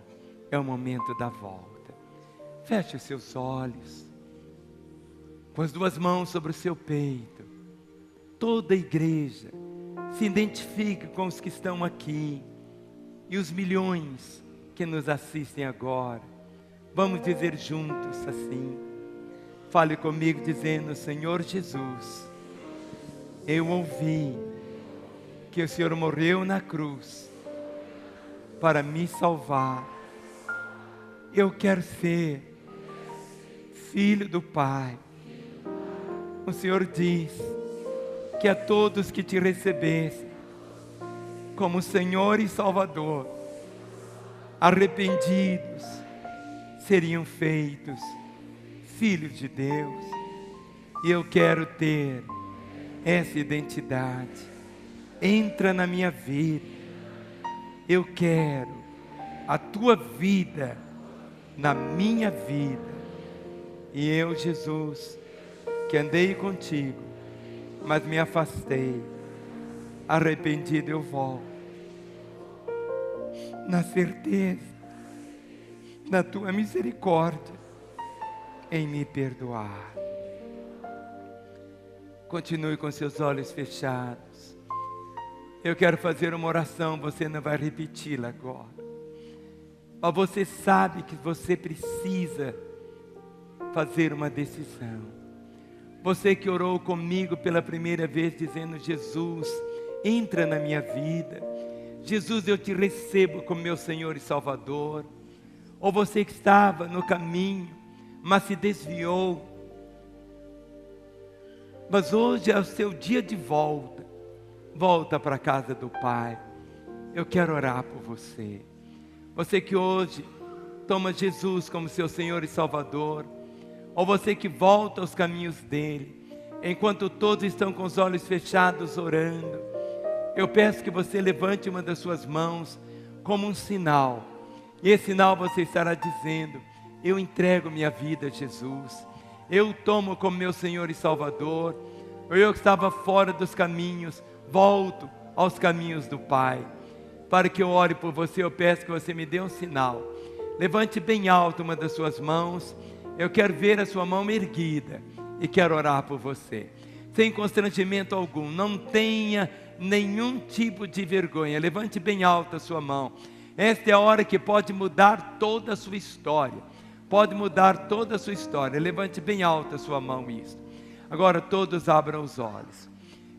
é o momento da volta. Feche os seus olhos, com as duas mãos sobre o seu peito. Toda a igreja se identifique com os que estão aqui e os milhões que nos assistem agora. Vamos dizer juntos assim. Fale comigo dizendo: Senhor Jesus, eu ouvi que o Senhor morreu na cruz para me salvar. Eu quero ser filho do Pai. O Senhor diz que a todos que te recebessem como Senhor e Salvador, arrependidos, seriam feitos filho de Deus. E eu quero ter essa identidade. Entra na minha vida. Eu quero a tua vida na minha vida. E eu, Jesus, que andei contigo, mas me afastei, arrependido eu volto, na certeza da tua misericórdia em me perdoar. Continue com seus olhos fechados. Eu quero fazer uma oração, você não vai repeti-la agora. Mas você sabe que você precisa fazer uma decisão. Você que orou comigo pela primeira vez dizendo: Jesus, entra na minha vida. Jesus, eu te recebo como meu Senhor e Salvador. Ou você que estava no caminho, mas se desviou. Mas hoje é o seu dia de volta. Volta para a casa do Pai. Eu quero orar por você. Você que hoje toma Jesus como seu Senhor e Salvador. Ou você que volta aos caminhos dele. Enquanto todos estão com os olhos fechados orando, eu peço que você levante uma das suas mãos como um sinal. E esse sinal você estará dizendo: eu entrego minha vida a Jesus. Eu tomo como meu Senhor e Salvador. Eu que estava fora dos caminhos, volto aos caminhos do Pai. Para que eu ore por você, eu peço que você me dê um sinal. Levante bem alto uma das suas mãos. Eu quero ver a sua mão erguida e quero orar por você. Sem constrangimento algum, não tenha nenhum tipo de vergonha. Levante bem alto a sua mão. Esta é a hora que pode mudar toda a sua história. Pode mudar toda a sua história. Levante bem alto a sua mão isso. Agora todos abram os olhos.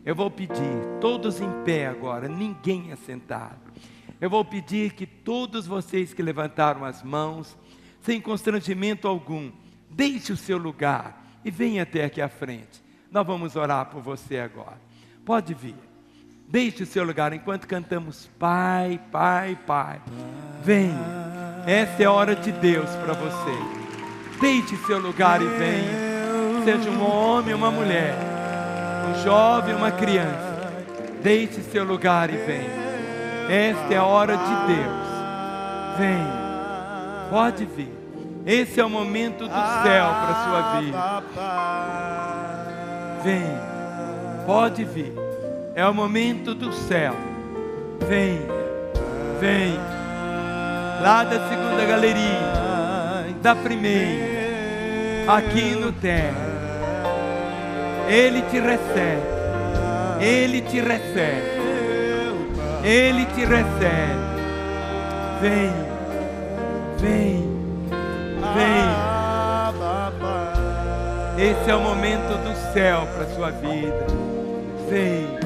Eu vou pedir, todos em pé agora, ninguém assentado. Eu vou pedir que todos vocês que levantaram as mãos, sem constrangimento algum, deixe o seu lugar e venha até aqui à frente. Nós vamos orar por você agora. Pode vir. Deixe o seu lugar enquanto cantamos Pai, Pai, Pai. Venha. Essa é a hora de Deus para você. Deixe seu lugar e venha. Seja um homem ou uma mulher, um jovem ou uma criança. Deixe seu lugar e venha. Esta é a hora de Deus. Venha. Pode vir. Esse é o momento do céu para a sua vida. Venha. Pode vir. É o momento do céu. Venha. Venha. Lá da segunda galeria, da primeira, aqui no terra. Ele te recebe. Ele te recebe. Ele te recebe. Vem. Vem. Vem. Esse é o momento do céu para a sua vida. Vem.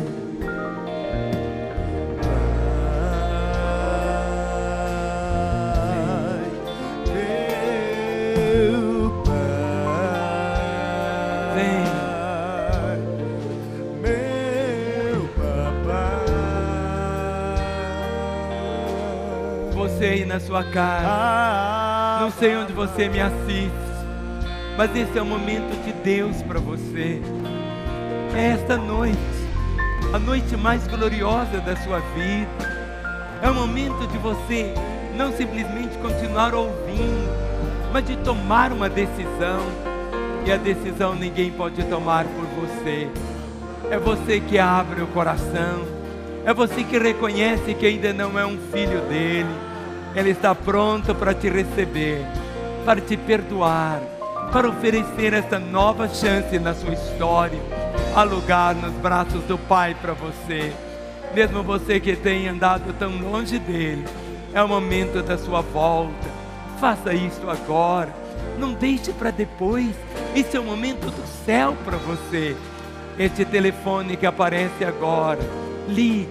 Você aí na sua casa, não sei onde você me assiste, mas esse é o momento de Deus para você. É esta noite, a noite mais gloriosa da sua vida. É o momento de você não simplesmente continuar ouvindo, mas de tomar uma decisão. E a decisão ninguém pode tomar por você. É você que abre o coração. É você que reconhece que ainda não é um filho dele. Ele está pronto para te receber, para te perdoar, para oferecer essa nova chance na sua história. Há lugar nos braços do Pai para você. Mesmo você que tem andado tão longe dele, é o momento da sua volta. Faça isso agora. Não deixe para depois. Esse é o momento do céu para você. Este telefone que aparece agora, ligue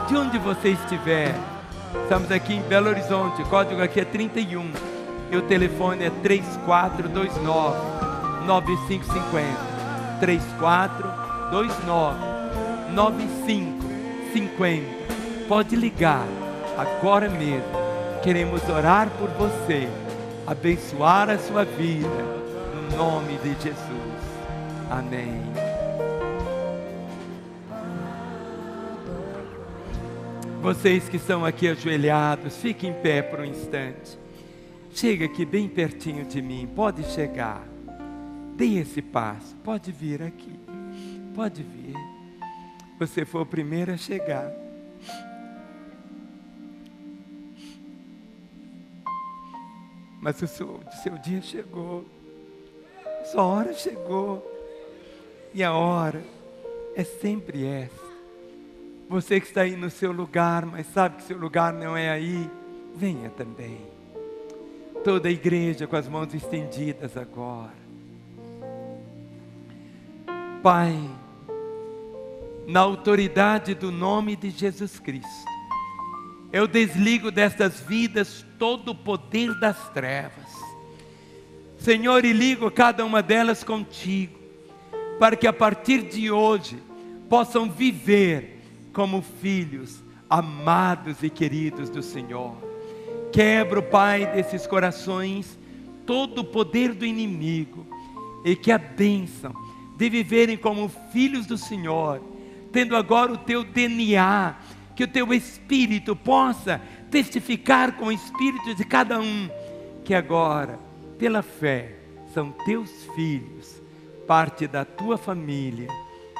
de onde você estiver. Estamos aqui em Belo Horizonte, o código aqui é 31 e o telefone é 3429-9550. 3429-9550. Pode ligar agora mesmo. Queremos orar por você, abençoar a sua vida, no nome de Jesus. Amém. Vocês que estão aqui ajoelhados, fiquem em pé por um instante. Chega aqui bem pertinho de mim, pode chegar. Dê esse passo, pode vir aqui, pode vir. Você foi o primeiro a chegar. Mas o seu dia chegou, sua hora chegou, e a hora é sempre essa. Você que está aí no seu lugar, mas sabe que seu lugar não é aí, venha também. Toda a igreja com as mãos estendidas agora. Pai, na autoridade do nome de Jesus Cristo, eu desligo destas vidas todo o poder das trevas. Senhor, e ligo cada uma delas contigo, para que a partir de hoje possam viver como filhos amados e queridos do Senhor. Quebra, Pai, desses corações todo o poder do inimigo, e que a bênção de viverem como filhos do Senhor, tendo agora o teu DNA, que o teu Espírito possa testificar com o Espírito de cada um, que agora, pela fé, são teus filhos, parte da tua família,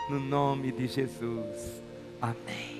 no nome de Jesus. Amém.